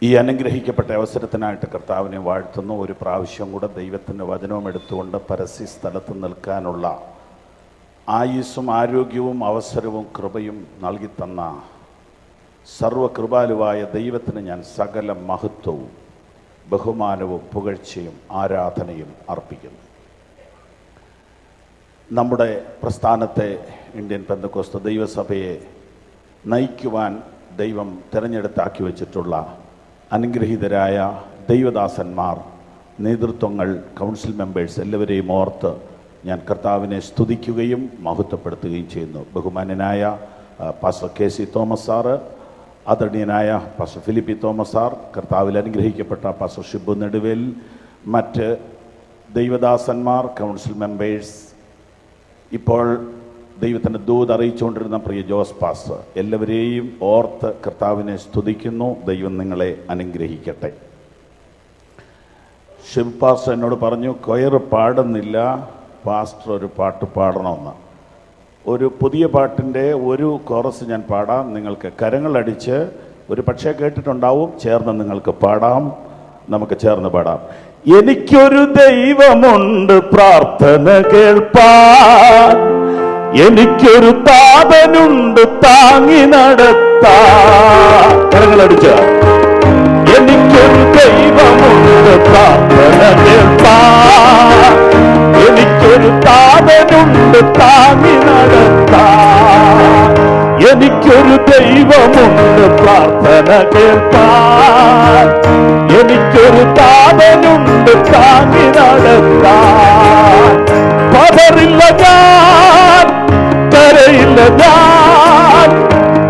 ഈ അനുഗ്രഹിക്കപ്പെട്ട അവസരത്തിനായിട്ട് കർത്താവിനെ വാഴ്ത്തുന്നു. ഒരു പ്രാവശ്യം കൂടെ ദൈവത്തിൻ്റെ വചനവും എടുത്തുകൊണ്ട് പരസ്യ സ്ഥലത്ത് നിൽക്കാനുള്ള ആയുസ്സും ആരോഗ്യവും അവസരവും കൃപയും നൽകിത്തന്ന സർവകൃപാലുവായ ദൈവത്തിന് ഞാൻ സകല മഹത്വവും ബഹുമാനവും പുകഴ്ചയും ആരാധനയും അർപ്പിക്കുന്നു. നമ്മുടെ പ്രസ്ഥാനത്തെ ഇന്ത്യൻ പെന്തക്കോസ്ത് ദൈവസഭയെ നയിക്കുവാൻ ദൈവം തിരഞ്ഞെടുത്താക്കി വച്ചിട്ടുള്ള അനുഗ്രഹീതരായ ദൈവദാസന്മാർ, നേതൃത്വങ്ങൾ, കൗൺസിൽ മെമ്പേഴ്സ് എല്ലാവരെയും ഓർത്ത് ഞാൻ കർത്താവിനെ സ്തുതിക്കുകയും മഹത്വപ്പെടുത്തുകയും ചെയ്യുന്നു. ബഹുമാന്യനായ പാസ്റ്റർ KC തോമസ് സാറ്, ആദരണീയനായ പാസ്റ്റർ ഫിലിപ്പി തോമസ് സാർ, കർത്താവിൽ അനുഗ്രഹിക്കപ്പെട്ട പാസ്റ്റർ ഷിബു നെടുവേൽ, മറ്റ് ദൈവദാസന്മാർ, കൗൺസിൽ മെമ്പേഴ്സ്, ഇപ്പോൾ ദൈവത്തിൻ്റെ ദൂത് അറിയിച്ചുകൊണ്ടിരുന്ന പ്രിയ ജോസ് പാസ്റ്റർ, എല്ലാവരെയും ഓർത്ത് കർത്താവിനെ സ്തുതിക്കുന്നു. ദൈവം നിങ്ങളെ അനുഗ്രഹിക്കട്ടെ. ഷിബ് പാസ്റ്റർ എന്നോട് പറഞ്ഞു, കൊയർ പാടുന്നില്ല, പാസ്റ്റർ ഒരു പാട്ട് പാടണമെന്ന്. ഒരു പുതിയ പാട്ടിൻ്റെ ഒരു കോറസ് ഞാൻ പാടാം. നിങ്ങൾക്ക് കരങ്ങളടിച്ച്, ഒരു പക്ഷേ കേട്ടിട്ടുണ്ടാവും, ചേർന്ന് നിങ്ങൾക്ക് പാടാം. നമുക്ക് ചേർന്ന് പാടാം. എനിക്കൊരു ദൈവമുണ്ട് പ്രാർത്ഥന കേൾപ്പാൻ, എനിക്കൊരു താതനുണ്ട് താങ്ങി നടത്താൻ. കരങ്ങളടിച്ച്. എനിക്കൊരു ദൈവമുണ്ട് പ്രാർത്ഥന കേൾപ്പാൻ, എനിക്കൊരു താതനുണ്ട് താങ്ങി നടത്താൻ. എനിക്കൊരു ദൈവമുണ്ട് പ്രാർത്ഥന കേൾപ്പാൻ, എനിക്കൊരു താതനുണ്ട് താങ്ങി നടത്താൻ. പതറില്ല ഞാൻ, കരയില്ല ഞാൻ,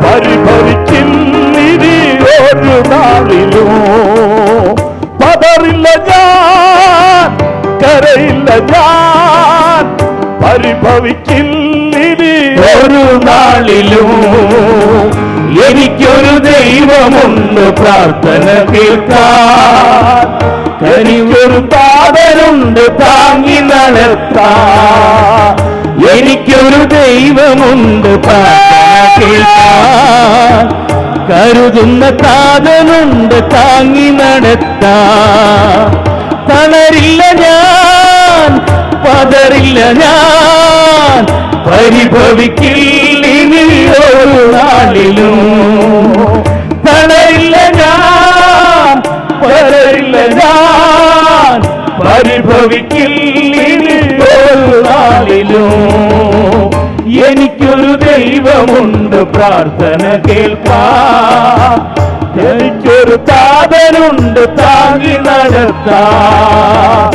പരിഭവിക്കില്ലിനി ഒരു നാളിലും. പതറില്ല ഞാൻ, കരയില്ല ഞാൻ, പരിഭവിക്കില്ലിനി ഒരു നാളിലും. എനിക്കൊരു ദൈവമുണ്ട് പ്രാർത്ഥന കേൾക്കാൻ, എനിക്കൊരു താതനുണ്ട് താങ്ങി നടത്താൻ. എനിക്കൊരു ദൈവമുണ്ട് പ്രാർത്ഥന കേൾക്കാൻ, കരുതുന്ന താതനുണ്ട് താങ്ങി നടത്താൻ. തളരില്ല ഞാൻ, പതറില്ല ഞാൻ, പരിഭവിക്കില്ലിനി ഒരു നാളിലും. തളരില്ല ഞാൻ, പതറില്ല ഞാൻ, പരിഭവിക്കില്ലിനി ഒരു നാളിലും. എനിക്കൊരു ദൈവമുണ്ട് പ്രാർത്ഥന കേൾപ്പാൻ, എനിക്കൊരു താതനുണ്ട് താങ്ങി നടത്താൻ.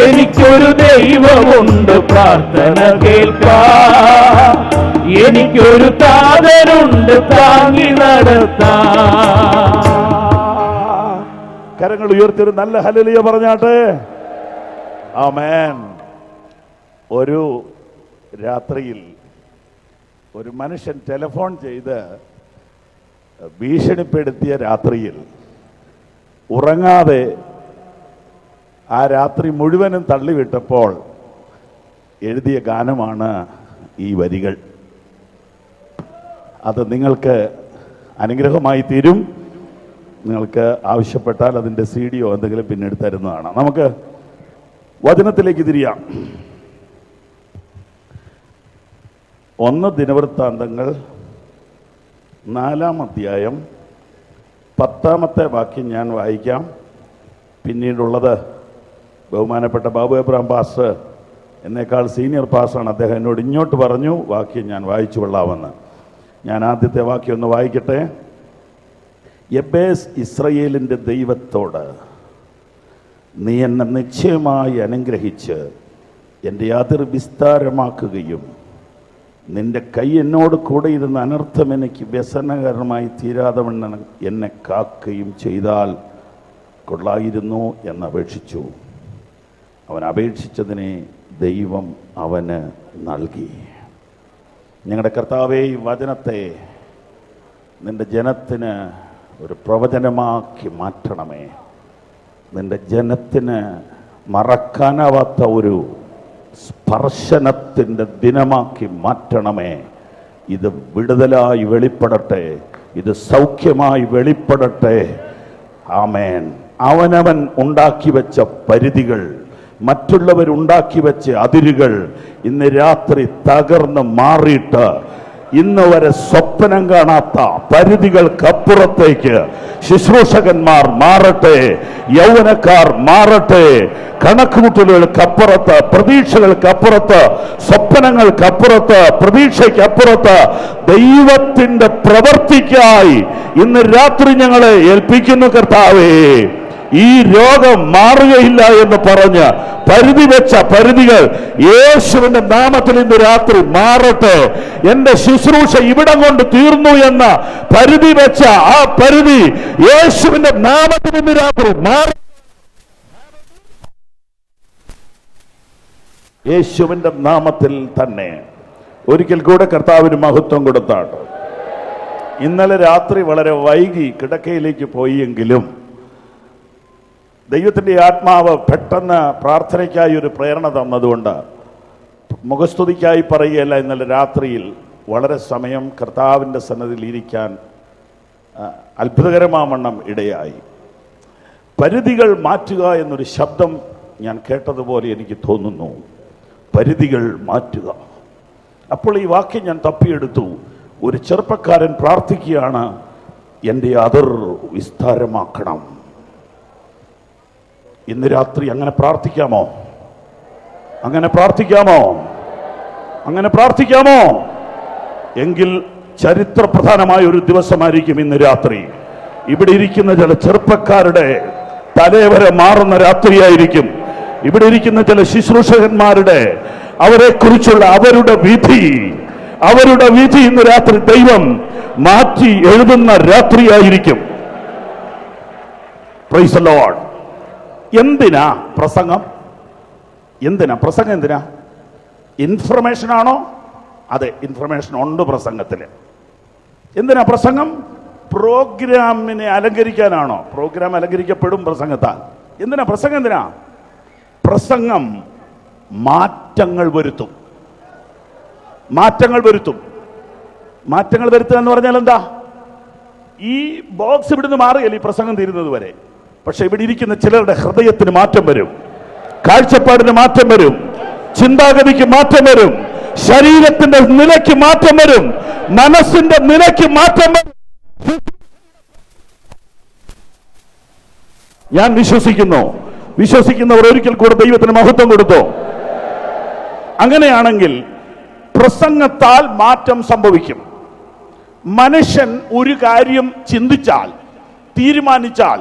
എനിക്കൊരു ദൈവമുണ്ട് പ്രാർത്ഥന കേൾപ്പാൻ, എനിക്കൊരു താതനുണ്ട് താങ്ങി നടത്താൻ. കരങ്ങൾ ഉയർത്തിയൊരു നല്ല ഹല്ലേലൂയ പറഞ്ഞാട്ടെ. ആമേൻ. ഒരു രാത്രിയിൽ ഒരു മനുഷ്യൻ ടെലിഫോൺ ചെയ്ത് ഭീഷണിപ്പെടുത്തിയ രാത്രിയിൽ ഉറങ്ങാതെ ആ രാത്രി മുഴുവനും തള്ളിവിട്ടപ്പോൾ എഴുതിയ ഗാനമാണ് ഈ വരികൾ. അത് നിങ്ങൾക്ക് അനുഗ്രഹമായി തീരും. നിങ്ങൾക്ക് ആവശ്യപ്പെട്ടാൽ അതിൻ്റെ CD എന്തെങ്കിലും പിന്നീട് തരുന്നതാണ്. നമുക്ക് വചനത്തിലേക്ക് തിരിയാം. 1 ദിനവൃത്താന്തങ്ങൾ 4-ാം അധ്യായം 10-ാമത്തെ വാക്യം ഞാൻ വായിക്കാം. പിന്നീടുള്ളത് ബഹുമാനപ്പെട്ട ബാബു എബ്രഹാം പാസ്റ്റർ, എന്നേക്കാൾ സീനിയർ പാസ്റ്ററാണ്, അദ്ദേഹം എന്നോട് ഇങ്ങോട്ട് പറഞ്ഞു വാക്യം ഞാൻ വായിച്ചു കൊള്ളാമെന്ന്. ഞാൻ ആദ്യത്തെ വാക്യം ഒന്ന് വായിക്കട്ടെ. യബ്ബേസ് ഇസ്രയേലിൻ്റെ ദൈവത്തോട്, നീ എന്നെ നിശ്ചയമായി അനുഗ്രഹിച്ച് എൻ്റെ അതിർ വിസ്താരമാക്കുകയും നിന്റെ കൈ എന്നോട് കൂടെ ഇരുന്ന അനർത്ഥം എനിക്ക് വ്യസനകരമായി തീരാതവണ്ണം എന്നെ കാക്കുകയും ചെയ്താൽ കൊള്ളായിരുന്നു എന്നപേക്ഷിച്ചു. അവൻ അപേക്ഷിച്ചതിനെ ദൈവം അവന് നൽകി. ഞങ്ങളുടെ കർത്താവേ, ഈ വചനത്തെ നിന്റെ ജനത്തിന് ഒരു പ്രവചനമാക്കി മാറ്റണമേ. നിന്റെ ജനത്തിന് മറക്കാനാവാത്ത ഒരു സ്പർശനത്തിൻ്റെ ദിനമാക്കി മാറ്റണമേ. ഇത് വിടുതലായി വെളിപ്പെടട്ടെ, ഇത് സൗഖ്യമായി വെളിപ്പെടട്ടെ. ആമേൻ. അവനവൻ ഉണ്ടാക്കി വെച്ച പരിധികൾ, മറ്റുള്ളവരുണ്ടാക്കി വെച്ച അതിരുകൾ ഇന്ന് രാത്രി തകർന്ന് മാറിയിട്ട് ഇന്ന് വരെ സ്വപ്നം കാണാത്ത പരിധികൾക്കപ്പുറത്തേക്ക് ശുശ്രൂഷകന്മാർ മാറട്ടെ, യൗവനക്കാർ മാറട്ടെ. കണക്കുകൂട്ടലുകൾക്കപ്പുറത്ത്, പ്രതീക്ഷകൾക്കപ്പുറത്ത്, സ്വപ്നങ്ങൾക്കപ്പുറത്ത്, പ്രതീക്ഷയ്ക്കപ്പുറത്ത് ദൈവത്തിന്റെ പ്രവൃത്തിക്കായി ഇന്ന് രാത്രി ഞങ്ങളെ ഏൽപ്പിക്കുന്നു കർത്താവേ. ഈ രോഗം മാറുകയില്ല എന്ന് പറഞ്ഞ് പരിധി വെച്ച പരിധികൾ യേശുവിന്റെ നാമത്തിൽ ഇന്ന് രാത്രി മാറട്ടെ. എന്റെ ശുശ്രൂഷ ഇവിടം കൊണ്ട് തീർന്നു എന്ന പരിധി വെച്ച ആ പരിധി യേശുവിന്റെ നാമത്തിൽ ഇന്ന് രാത്രി മാറി, യേശുവിന്റെ നാമത്തിൽ തന്നെ. ഒരിക്കൽ കൂടെ കർത്താവിന് മഹത്വം കൊടുത്താണ്. ഇന്നലെ രാത്രി വളരെ വൈകി കിടക്കയിലേക്ക് പോയെങ്കിലും ദൈവത്തിൻ്റെ ആത്മാവ് പെട്ടെന്ന് പ്രാർത്ഥനയ്ക്കായി ഒരു പ്രേരണ തന്നതുകൊണ്ട് മുഖസ്തുതിക്കായി പറയുകയല്ല, ഇന്നലെ രാത്രിയിൽ വളരെ സമയം കർത്താവിൻ്റെ സന്നദ്ധിയിൽ ഇരിക്കാൻ അത്ഭുതകരമാവണ്ണം ഇടയായി. പരിധികൾ മാറ്റുക എന്നൊരു ശബ്ദം ഞാൻ കേട്ടതുപോലെ എനിക്ക് തോന്നുന്നു. പരിധികൾ മാറ്റുക. അപ്പോൾ ഈ വാക്യം ഞാൻ തപ്പിയെടുത്തു. ഒരു ചെറുപ്പക്കാരൻ പ്രാർത്ഥിക്കുകയാണ്, എൻ്റെ അതിർ വിസ്താരമാക്കണം. ഇന്ന് രാത്രി അങ്ങനെ പ്രാർത്ഥിക്കാമോ? അങ്ങനെ പ്രാർത്ഥിക്കാമോ? അങ്ങനെ പ്രാർത്ഥിക്കാമോ? എങ്കിൽ ചരിത്രപ്രധാനമായ ഒരു ദിവസമായിരിക്കും ഇന്ന് രാത്രി. ഇവിടെ ഇരിക്കുന്ന ചില ചെറുപ്പക്കാരുടെ തലവരെ മാറുന്ന രാത്രിയായിരിക്കും. ഇവിടെ ഇരിക്കുന്ന ചില ശുശ്രൂഷകന്മാരുടെ അവരെക്കുറിച്ചുള്ള അവരുടെ വിധി ഇന്ന് രാത്രി ദൈവം മാറ്റി എഴുതുന്ന രാത്രിയായിരിക്കും. Price the Lord. എന്തിനാ പ്രസംഗം? എന്തിനാ പ്രസംഗം? എന്തിനാ? ഇൻഫർമേഷൻ ആണോ? അതെ, ഇൻഫർമേഷൻ ഉണ്ട് പ്രസംഗത്തിൽ. എന്തിനാ പ്രസംഗം? പ്രോഗ്രാമിനെ അലങ്കരിക്കാനാണോ? പ്രോഗ്രാം അലങ്കരിക്കപ്പെടും പ്രസംഗത്താൽ. എന്തിനാ പ്രസംഗം? എന്തിനാ പ്രസംഗം? മാറ്റങ്ങൾ വരുത്തും. മാറ്റങ്ങൾ വരുത്തും. മാറ്റങ്ങൾ വരുത്തുക എന്ന് പറഞ്ഞാൽ എന്താ? ഈ ബോക്സ് ഇവിടുന്ന് മാറുകയല്ല ഈ പ്രസംഗം തീരുന്നത് വരെ. പക്ഷെ ഇവിടെ ഇരിക്കുന്ന ചിലരുടെ ഹൃദയത്തിന് മാറ്റം വരും, കാഴ്ചപ്പാടിന് മാറ്റം വരും, ചിന്താഗതിക്ക് മാറ്റം വരും, ശരീരത്തിന്റെ നിലയ്ക്ക് മാറ്റം വരും, മനസ്സിന്റെ നിലയ്ക്ക് മാറ്റം വരും. ഞാൻ വിശ്വസിക്കുന്നവർ ഒരിക്കൽ കൂടെ ദൈവത്തിന് മഹത്വം കൊടുത്തു. അങ്ങനെയാണെങ്കിൽ പ്രസംഗത്താൽ മാറ്റം സംഭവിക്കും. മനുഷ്യൻ ഒരു കാര്യം ചിന്തിച്ചാൽ, തീരുമാനിച്ചാൽ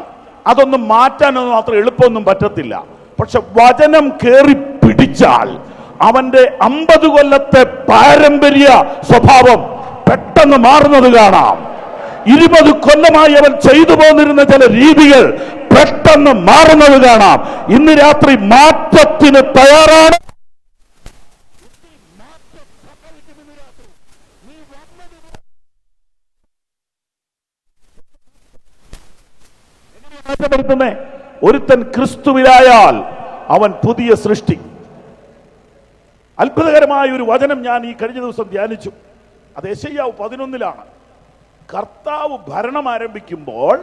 അതൊന്നും മാറ്റാനൊന്നും അത്ര എളുപ്പമൊന്നും പറ്റത്തില്ല. പക്ഷെ വചനം കേറി പിടിച്ചാൽ അവന്റെ 50 കൊല്ലത്തെ പാരമ്പര്യ സ്വഭാവം പെട്ടെന്ന് മാറുന്നത് കാണാം. 20 കൊല്ലമായി അവൻ ചെയ്തു പോന്നിരുന്ന ചില രീതികൾ പെട്ടെന്ന് മാറുന്നത് കാണാം. ഇന്ന് രാത്രി മാറ്റത്തിന് തയ്യാറാണ്. മാറ്റപ്പെടുത്തുന്നേ ഒരുത്തൻ ക്രിസ്തുവിലായാൽ അവൻ പുതിയ സൃഷ്ടി. അത്ഭുതകരമായ ഒരു വചനം ഞാൻ ഈ കഴിഞ്ഞ ദിവസം ധ്യാനിച്ചു. അത് യെശയ്യാവ് 11-ലാണ്. കർത്താവ് ഭരണം ആരംഭിക്കുമ്പോൾ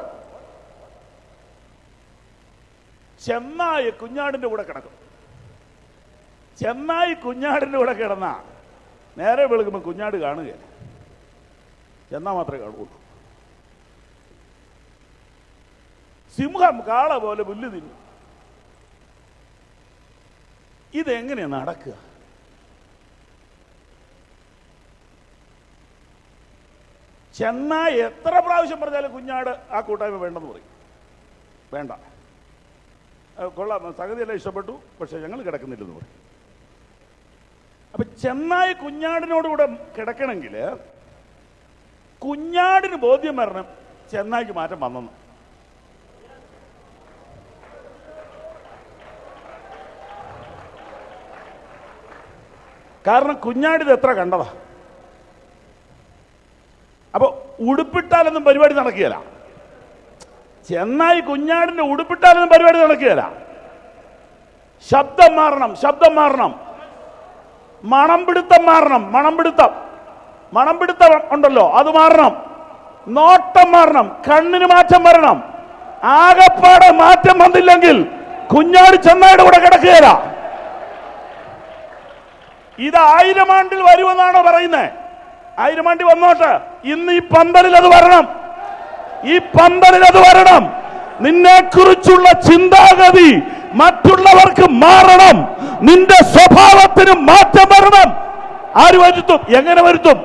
ചെന്നായി കുഞ്ഞാടിന്റെ കൂടെ കിടക്കും. ചെന്നായി കുഞ്ഞാടിന്റെ കൂടെ കിടന്ന നേരെ വെളുക്കുമ്പോൾ കുഞ്ഞാട് കാണുകയില്ല, ചെന്നാ മാത്രമേ കാണുള്ളൂ. സിംഹം കാള പോലെ പുല്ല് തിന്നു. ഇതെങ്ങനെയാ നടക്കുക? ചെന്നായി എത്ര പ്രാവശ്യം പറഞ്ഞാലും കുഞ്ഞാട് ആ കൂട്ടായ്മ വേണ്ടെന്ന് പറയും. വേണ്ട, കൊള്ളാം, സംഗതിയെല്ലാം ഇഷ്ടപ്പെട്ടു, പക്ഷെ ഞങ്ങൾ കിടക്കുന്നില്ലെന്ന് പറയും. അപ്പൊ ചെന്നായി കുഞ്ഞാടിനോടുകൂടെ കിടക്കണമെങ്കിൽ കുഞ്ഞാടിന് ബോധ്യം വരണം ചെന്നായിക്ക് മാറ്റം വന്നെന്ന്. കാരണം കുഞ്ഞാടിത് എത്ര കണ്ടതാ. അപ്പൊ ഉടുപ്പിട്ടാലൊന്നും പരിപാടി നടക്കുകയില്ല. ചെന്നായി കുഞ്ഞാടിന്റെ ഉടുപ്പിട്ടാലൊന്നും പരിപാടി നടക്കുകയില്ല. ശബ്ദം മാറണം, ശബ്ദം മാറണം, മണം പിടുത്തം മാറണം, മണം പിടുത്തം ഉണ്ടല്ലോ അത് മാറണം, നോട്ടം മാറണം, കണ്ണിന് മാറ്റം വരണം, ആകപ്പാടെ മാറ്റം വന്നില്ലെങ്കിൽ കുഞ്ഞാടി ചെന്നായുടെ കൂടെ കിടക്കുകയില്ല. ഇത് 1000 ആണ്ടിൽ വരുമെന്നാണോ പറയുന്നത്? 1000 ആണ്ടിൽ വന്നോട്ടെ. ഇന്ന് ഈ പന്തലിൽ അത് വരണം. ഈ പന്തലിൽ അത് വരണം. നിന്നെ കുറിച്ചുള്ള ചിന്താഗതി മറ്റുള്ളവർക്ക് മാറണം. നിന്റെ സ്വഭാവത്തിന് മാറ്റം വരണം. ആര് വരുത്തും? എങ്ങനെ വരുത്തും?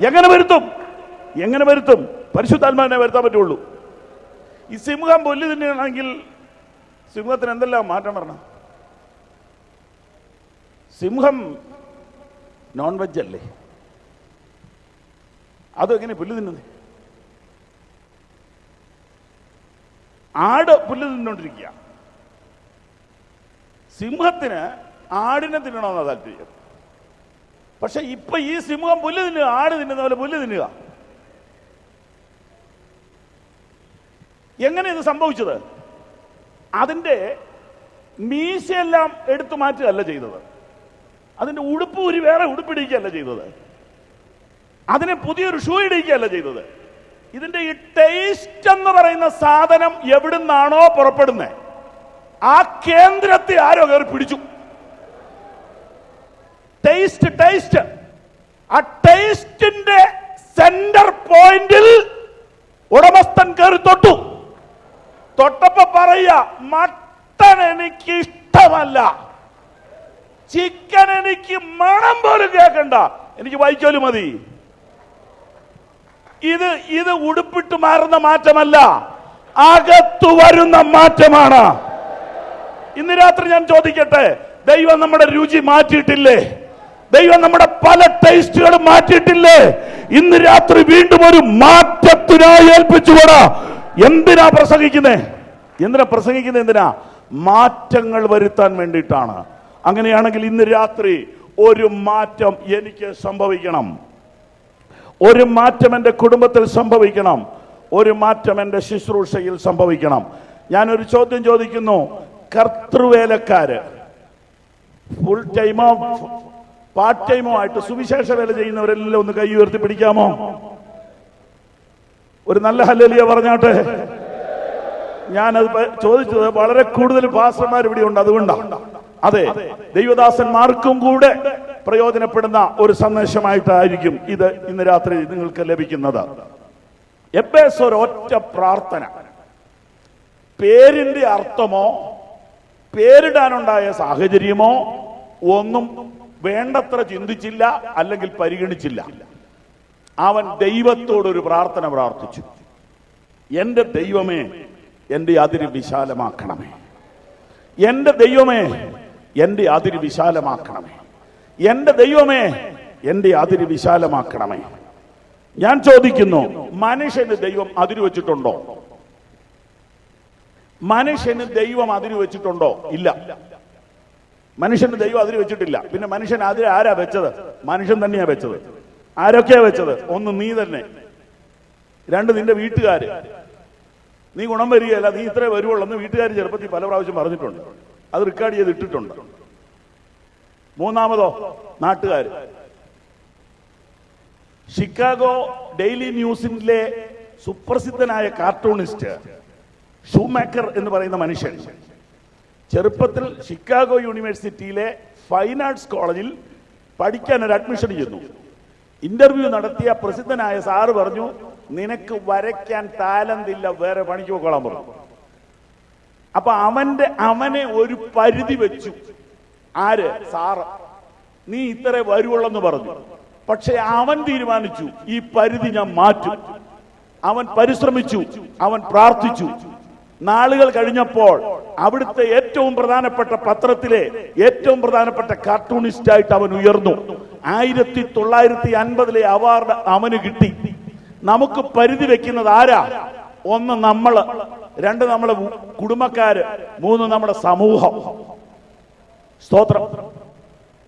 എങ്ങനെ വരുത്തും? എങ്ങനെ വരുത്തും? പരിശുദ്ധാത്മാവിനെ വരുത്താൻ പറ്റുള്ളൂ. ഈ സിംഹം പുല്ല് തിന്നുകയാണെങ്കിൽ സിംഹത്തിന് എന്തെല്ലാം മാറ്റം വരണം? സിംഹം നോൺ വെജ് അല്ലേ? അതെങ്ങനെ പുല്ല് തിന്നുന്നത്? ആട് പുല്ല് തിന്നോണ്ടിരിക്കുക. സിംഹത്തിന് ആടിനെ തിന്നണമെന്നാ താല്പര്യം. പക്ഷെ ഇപ്പൊ ഈ സിംഹം പുല്ല് തിന്നുക, ആട് തിന്നുന്ന പോലെ പുല്ല് തിന്നുക. എങ്ങനെ ഇത് സംഭവിച്ചത്? അതിന്റെ മീശയെല്ലാം എടുത്തു മാറ്റുകയല്ല ചെയ്തത്. അതിന്റെ ഉടുപ്പ് ഒരു വേറെ ഉടുപ്പിടിക്കുകയല്ല ചെയ്തത്. അതിനെ പുതിയൊരു ഷൂ ഇടിക്കുകയല്ല ചെയ്തത്. ഇതിന്റെ ഈ ടേസ്റ്റ് എന്ന് പറയുന്ന സാധനം എവിടുന്നാണോ പുറപ്പെടുന്നത്, ആ കേന്ദ്രത്തെ ആരോ കയറി പിടിച്ചു. ടേസ്റ്റ് ടേസ്റ്റ് ആ ടേസ്റ്റിന്റെ സെന്റർ പോയിന്റിൽ ഉടമസ്ഥൻ കയറി തൊട്ടു. തൊട്ടപ്പോ പറയുക, മട്ടൻ എനിക്ക് ഇഷ്ടമല്ല, ചിക്കൻ എനിക്ക് മണം പോലും കേൾക്കണ്ട, എനിക്ക് വൈക്കോല് മതി. ഇത് ഉടുപ്പിട്ട് മാറുന്ന മാറ്റമല്ല, അകത്തു വരുന്ന മാറ്റമാണ്. ഇന്ന് രാത്രി ഞാൻ ചോദിക്കട്ടെ, ദൈവം നമ്മുടെ രുചി മാറ്റിയിട്ടില്ലേ? ദൈവം നമ്മുടെ പല ടേസ്റ്റുകളും മാറ്റിയിട്ടില്ലേ? ഇന്ന് രാത്രി വീണ്ടും ഒരു മാറ്റത്തിനായി ഏൽപ്പിച്ചുകൂടാ. എന്തിനാ പ്രസംഗിക്കുന്നത്? എന്തിനാ? മാറ്റങ്ങൾ വരുത്താൻ വേണ്ടിയിട്ടാണ്. അങ്ങനെയാണെങ്കിൽ ഇന്ന് രാത്രി ഒരു മാറ്റം എനിക്ക് സംഭവിക്കണം. ഒരു മാറ്റം എൻ്റെ കുടുംബത്തിൽ സംഭവിക്കണം. ഒരു മാറ്റം എൻ്റെ ശുശ്രൂഷയിൽ സംഭവിക്കണം. ഞാനൊരു ചോദ്യം ചോദിക്കുന്നു. കർത്തൃവേലക്കാര് ഫുൾ ടൈമോ പാർട്ട് ടൈമോ ആയിട്ട് സുവിശേഷ വേല ചെയ്യുന്നവരെല്ലാം ഒന്ന് കൈ ഉയർത്തി പിടിക്കാമോ? ഒരു നല്ല ഹല്ലേലൂയ പറഞ്ഞാട്ടെ. ഞാനത് ചോദിച്ചത് വളരെ കൂടുതൽ പാസ്റ്റർമാർ ഇവിടെ ഉണ്ട്, അതുകൊണ്ടാണ്. അതെ, ദൈവദാസന്മാർക്കും കൂടെ പ്രയോജനപ്പെടുന്ന ഒരു സന്ദേശമായിട്ടായിരിക്കും ഇത് ഇന്ന് രാത്രി നിങ്ങൾക്ക് ലഭിക്കുന്നത്. എബേസ് ഒരൊറ്റ പ്രാർത്ഥന. പേരിന്റെ അർത്ഥമോ പേരിടാനുണ്ടായ സാഹചര്യമോ ഒന്നും വേണ്ടത്ര ചിന്തിച്ചില്ല, അല്ലെങ്കിൽ പരിഗണിച്ചില്ല. അവൻ ദൈവത്തോടൊരു പ്രാർത്ഥന പ്രാർത്ഥിച്ചു. എന്റെ ദൈവമേ, എന്റെ അതിര് വിശാലമാക്കണമേ. എന്റെ ദൈവമേ, എന്റെ അതിര് വിശാലമാക്കണമേ. എന്റെ ദൈവമേ, എന്റെ അതിര് വിശാലമാക്കണമേ. ഞാൻ ചോദിക്കുന്നു, മനുഷ്യന് ദൈവം അതിര് വെച്ചിട്ടുണ്ടോ? മനുഷ്യന് ദൈവം അതിര് വെച്ചിട്ടുണ്ടോ? ഇല്ല. മനുഷ്യന് ദൈവം അതിര് വെച്ചിട്ടില്ല. പിന്നെ മനുഷ്യൻ അതിര് ആരാ വെച്ചത്? മനുഷ്യൻ തന്നെയാ വെച്ചത്. ആരൊക്കെയാ വെച്ചത്? ഒന്ന് നീ തന്നെ, രണ്ട് നിന്റെ വീട്ടുകാര്. നീ ഗുണം വരികയല്ല, നീ ഇത്രേ വരുവുള്ളൂ എന്ന് വീട്ടുകാർ ചെറുപ്പത്തിൽ പല പ്രാവശ്യം പറഞ്ഞിട്ടുണ്ട്. അത് റെക്കോർഡ് ചെയ്ത് ഇട്ടിട്ടുണ്ട്. മൂന്നാമതോ നാട്ടുകാര്. ഷിക്കാഗോ ഡെയിലി ന്യൂസിലെ സുപ്രസിദ്ധനായ കാർട്ടൂണിസ്റ്റ് ഷൂമേക്കർ എന്ന് പറയുന്ന മനുഷ്യൻ ചെറുപ്പത്തിൽ ഷിക്കാഗോ യൂണിവേഴ്സിറ്റിയിലെ ഫൈൻ ആർട്സ് കോളേജിൽ പഠിക്കാൻ ഒരു അഡ്മിഷൻ ചെയ്യുന്നു. ഇന്റർവ്യൂ നടത്തിയ പ്രസിദ്ധനായ സാറ് പറഞ്ഞു, നിനക്ക് വരയ്ക്കാൻ ടാലന്റ് ഇല്ല, വേറെ പണിക്ക് പോക്കോളാൻ പറഞ്ഞു. അപ്പൊ അവനെ ഒരു പരിധി വെച്ചു. ആര്? സാറ്. നീ ഇത്രേ വരുവുള്ളെന്ന് പറഞ്ഞു. പക്ഷെ അവൻ തീരുമാനിച്ചു, ഈ പരിധി ഞാൻ മാറ്റും. അവൻ പരിശ്രമിച്ചു, അവൻ പ്രാർത്ഥിച്ചു. നാളുകൾ കഴിഞ്ഞപ്പോൾ അവിടുത്തെ ഏറ്റവും പ്രധാനപ്പെട്ട പത്രത്തിലെ ഏറ്റവും പ്രധാനപ്പെട്ട കാർട്ടൂണിസ്റ്റ് അവൻ ഉയർന്നു. 1950 അവാർഡ് അവന് കിട്ടി. നമുക്ക് പരിധി വെക്കുന്നത് ആരാ? ഒന്ന് നമ്മള്, രണ്ട് നമ്മളെ കുടുംബക്കാര്, മൂന്ന് നമ്മുടെ സമൂഹം. സ്തോത്രം.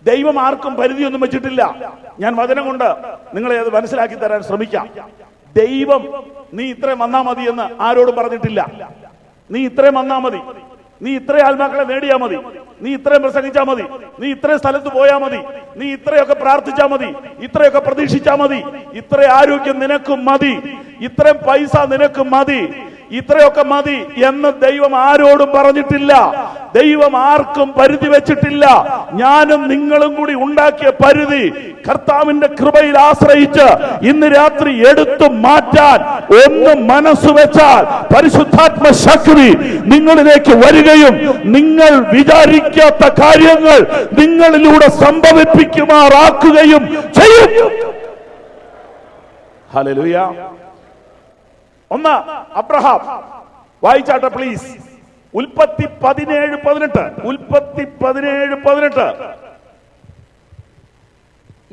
ദൈവം ആർക്കും പരിധിയൊന്നും വെച്ചിട്ടില്ല. ഞാൻ വചനം കൊണ്ട് നിങ്ങളെ അത് മനസ്സിലാക്കി തരാൻ ശ്രമിക്കാം. ദൈവം നീ ഇത്രയും വന്നാ മതി എന്ന് ആരോടും പറഞ്ഞിട്ടില്ല. നീ ഇത്രയും വന്നാ മതി, നീ ഇത്രയും ആത്മാക്കളെ നേടിയാ മതി, നീ ഇത്രയും പ്രസംഗിച്ചാ മതി, നീ ഇത്രയും സ്ഥലത്ത് പോയാ മതി, നീ ഇത്രയൊക്കെ പ്രാർത്ഥിച്ചാ മതി, ഇത്രയൊക്കെ പ്രതീക്ഷിച്ചാ മതി, ഇത്രയും ആരോഗ്യം നിനക്കും മതി, ഇത്രയും പൈസ നിനക്കും മതി. ഇത്രയൊക്കെ മതി എന്ന് ദൈവം ആരോടും പറഞ്ഞിട്ടില്ല. ദൈവം ആർക്കും പരിധി വെച്ചിട്ടില്ല. ഞാനും നിങ്ങളും കൂടി ഉണ്ടാക്കിയ പരിധി കർത്താവിന്റെ കൃപയിൽ ആശ്രയിച്ച് ഇന്ന് രാത്രി എടുത്തു മാറ്റാൻ ഒന്ന് മനസ്സ് വെച്ചാൽ പരിശുദ്ധാത്മ ശക്തി നിങ്ങളിലേക്ക് വരികയും നിങ്ങൾ വിചാരിക്കാത്ത കാര്യങ്ങൾ നിങ്ങളിലൂടെ സംഭവിപ്പിക്കുമാറാക്കുകയും ചെയ്യും. ഹല്ലേലൂയ. ഒന്ന് അബ്രഹാം വായിച്ചാട്ടെ പ്ലീസ്. ഉൽപ്പത്തി 17:18. ഉൽപ്പത്തി 17:18.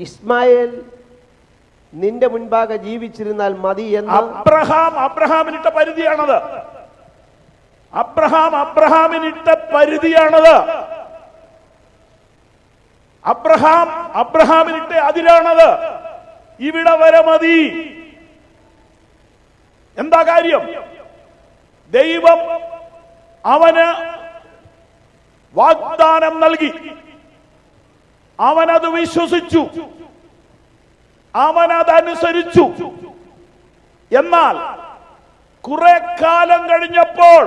ഇസ്മായേൽ നിന്റെ മുൻപാകെ ജീവിച്ചിരുന്നാൽ മതി എന്ന് അബ്രഹാമിനിട്ട പരിധിയാണത്. അബ്രഹാമിനിട്ട പരിധിയാണത്. അബ്രഹാമിനിട്ട അതിരാണത്. ഇവിടെ വരെ മതി. എന്താ കാര്യം? ദൈവം അവന് വാഗ്ദാനം നൽകി. അവനത് വിശ്വസിച്ചു, അവനതനുസരിച്ചു. എന്നാൽ കുറെ കാലം കഴിഞ്ഞപ്പോൾ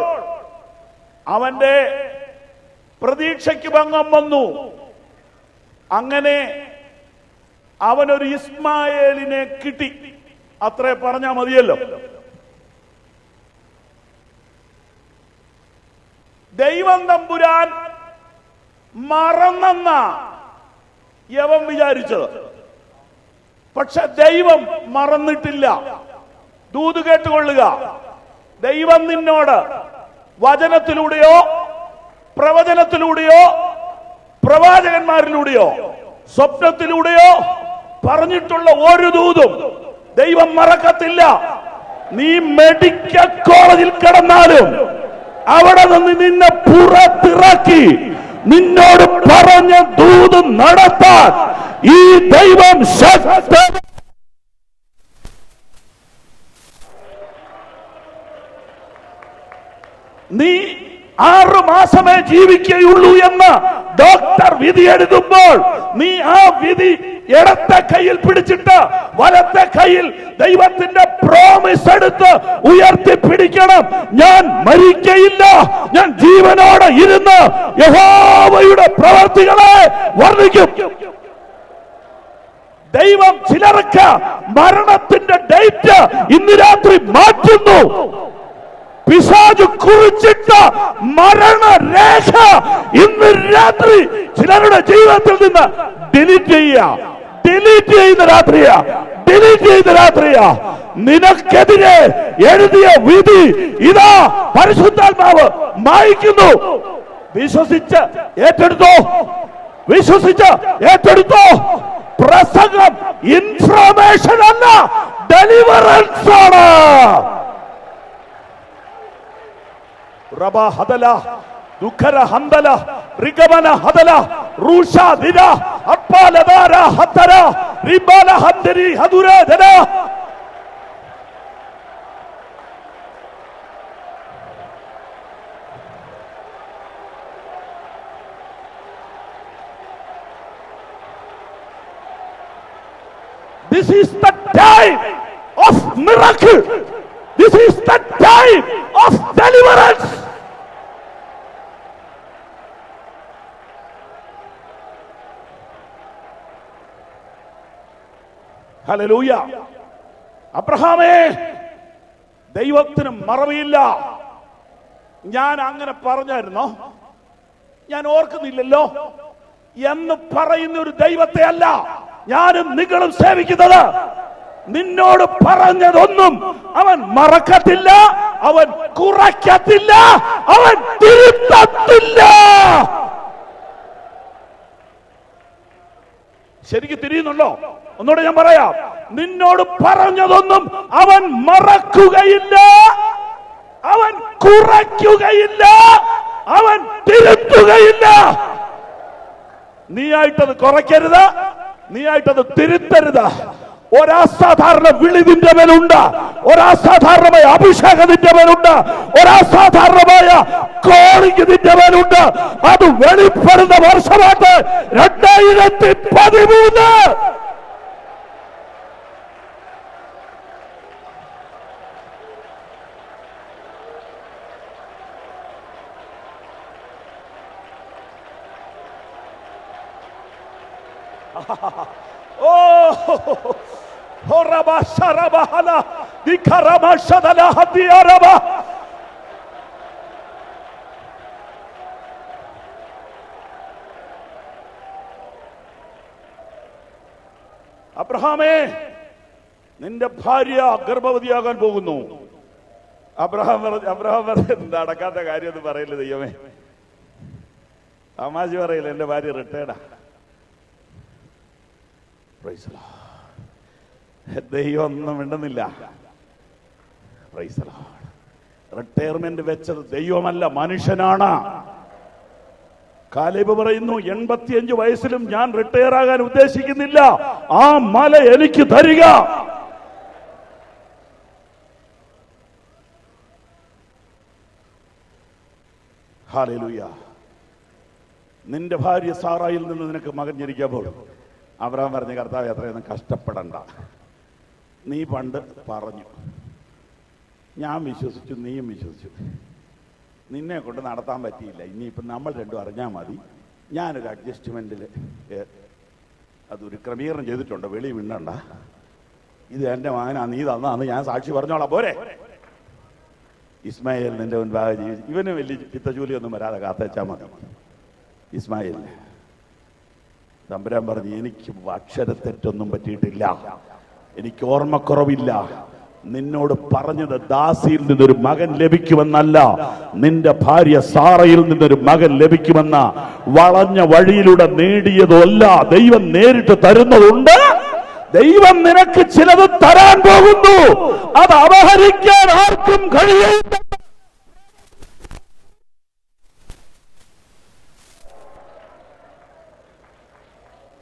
അവന്റെ പ്രതീക്ഷയ്ക്ക് ഭംഗം വന്നു. അങ്ങനെ അവനൊരു ഇസ്മായേലിനെ കിട്ടി. അത്രേ പറഞ്ഞാൽ മതിയല്ലോ. ദൈവം തമ്പുരാൻ മറന്നെന്ന യവൻ വിചാരിച്ചത്. പക്ഷെ ദൈവം മറന്നിട്ടില്ല. ദൂത് കേട്ടുകൊള്ളുക. ദൈവം നിന്നോട് വചനത്തിലൂടെയോ പ്രവചനത്തിലൂടെയോ പ്രവാചകന്മാരിലൂടെയോ സ്വപ്നത്തിലൂടെയോ പറഞ്ഞിട്ടുള്ള ഒരു ദൂതും ദൈവം മറക്കത്തില്ല. നീ മെഡിക്കൽ കോളേജിൽ കിടന്നാലും അവിടെ നിന്ന് നിന്നെ പുറത്തിറക്കി നിന്നോട് പറഞ്ഞ ദൂത് നടത്താൻ ഈ ദൈവം ശക്തൻ. നീ 6 മാസമേ ജീവിക്കുകയുള്ളൂ എന്ന് ഡോക്ടർ വിധി എഴുതുമ്പോൾ നീ ആ വിധി ഇടത്തെ കയ്യിൽ പിടിച്ചിട്ട് വലത്തെ കയ്യിൽ ദൈവത്തിന്റെ പ്രോമിസ് എടുത്ത് ഉയർത്തി പിടിക്കണം. ഞാൻ മരിക്കയില്ല, ഞാൻ ജീവനോടെ ഇരുന്ന് യഹോവയുടെ പ്രവർത്തികളെ വർണ്ണിക്കും. ദൈവം ചിലർക്ക് മരണത്തിന്റെ ഡേറ്റ് ഇന്ന് രാത്രി മാറ്റുന്നു. പിശാച് കുറിച്ചിട്ട മരണരേഖ ഇന്ന് രാത്രി ചിലരുടെ ജീവിതത്തിൽ നിന്ന് ഡിലീറ്റ് ചെയ്യുന്ന രാത്രിയാ. നിനക്കെതിരെ എഴുതിയ വിധി ഇതാ പരിശുദ്ധാത്മാവ് മായ്ക്കുന്നു. വിശ്വസിച്ച് ഏറ്റെടുത്തോ. പ്രസംഗം ഇൻഫർമേഷൻ അല്ല, ഡെലിവറൻസ് ആണ്. റബ ഹദല ദുഃഖര ഹന്തല റിഗമന ഹദല റൂഷ ദിന അപ്പാലദാര ഹതര റിബല ഹന്ദരി ഹദുരദന. This is the time of miracle. This is the time of deliverance. ഹല്ലേലൂയ. അബ്രഹാമേ, ദൈവത്തിന് മറവിയില്ല. ഞാൻ അങ്ങനെ പറഞ്ഞായിരുന്നോ? ഞാൻ ഓർക്കുന്നില്ലല്ലോ എന്ന് പറയുന്ന ഒരു ദൈവത്തെ അല്ല ഞാനും നിങ്ങളും സേവിക്കുന്നത്. നിന്നോട് പറഞ്ഞതൊന്നും അവൻ മറക്കത്തില്ല, അവൻ കുറയ്ക്കത്തില്ല, അവൻ തിരുത്തത്തില്ല. ശരിക്ക് തിരിയുന്നുണ്ടോ? ഒന്നുകൂടെ ഞാൻ പറയാം. നിന്നോട് പറഞ്ഞതൊന്നും അവൻ മറക്കുകയില്ല, അവൻ കുറയ്ക്കുകയില്ല, അവൻ തിരുത്തുകയില്ല. നീയായിട്ടത് കുറയ്ക്കരുത്, നീയായിട്ടത് തിരുത്തരുത്. ഒരസാധാരണ വിളി നിന്റെ മേലുണ്ട്, ഒരസാധാരണമായ അഭിഷേകം നിന്റെ മേലുണ്ട്, ഒരസാധാരണമായ കോളിംഗ് നിന്റെ മേലുണ്ട്. അത് വെളിപ്പെടുന്ന വർഷമായിട്ട് 2013. ഓ ഹോറബ ശരബഹല ദിഖറമ ശദല ഹദിയറബ. അബ്രഹാമേ, നിന്റെ ഭാര്യ ഗർഭവതിയാകാൻ പോകുന്നു. അബ്രഹാം പറഞ്ഞു നടക്കാത്ത കാര്യമൊന്നും പറയില്ല ദൈവമേ. തമാശ പറയില്ല, എന്റെ ഭാര്യ റിട്ടയർഡാ. ദൈവം ഒന്നും മിണ്ടുന്നില്ല. റിട്ടയർമെന്റ് വെച്ചത് ദൈവമല്ല, മനുഷ്യനാണ്. കാലേബ് പറയുന്നു, 85 വയസ്സിലും ഞാൻ റിട്ടയർ ആകാൻ ഉദ്ദേശിക്കുന്നില്ല, ആ മല എനിക്ക് തരിക. ഹല്ലേലൂയ. നിന്റെ ഭാര്യ സാറായിൽ നിന്ന് നിനക്ക് മകൻ ജനിക്കുമ്പോൾ അബ്രഹാം പറഞ്ഞ, കർത്താവേ അത്രയൊന്നും കഷ്ടപ്പെടണ്ട. നീ പണ്ട് പറഞ്ഞു, ഞാൻ വിശ്വസിച്ചു, നീയും വിശ്വസിച്ചു. നിന്നെ കൊണ്ട് നടത്താൻ പറ്റിയില്ല. ഇനിയിപ്പം നമ്മൾ രണ്ടും അറിഞ്ഞാൽ മതി. ഞാനൊരു അഡ്ജസ്റ്റ്മെൻറ്റിൽ അതൊരു ക്രമീകരണം ചെയ്തിട്ടുണ്ട്, വെളി വിണ്ണണ്ട. ഇത് എൻ്റെ മകനാ, നീ തന്നാന്ന് ഞാൻ സാക്ഷി പറഞ്ഞോളാം, പോരെ. ഇസ്മായിൽ നിന്റെ മുൻപാകെ ജീവിച്ചു. ഇവന് വലിയ ചിത്തജൂലിയൊന്നും വരാതെ കാത്തേച്ചാൽ മതി. ഇസ്മായിൽ തമ്പുരാൻ പറഞ്ഞു, എനിക്ക് അക്ഷരത്തെറ്റൊന്നും പറ്റിയിട്ടില്ല, എനിക്ക് ഓർമ്മക്കുറവില്ല. നിന്നോട് പറഞ്ഞത് ദാസിയിൽ നിന്നൊരു മകൻ ലഭിക്കുമെന്നല്ല, നിന്റെ ഭാര്യ സാറയിൽ നിന്നൊരു മകൻ ലഭിക്കുമെന്ന. വളഞ്ഞ വഴിയിലൂടെ നേടിയതല്ല, ദൈവം നേരിട്ട് തരുന്നതുണ്ട്. ദൈവം നിനക്ക് ചിലത് തരാൻ പോകുന്നു, അത് അപഹരിക്കാൻ ആർക്കും കഴിയില്ല.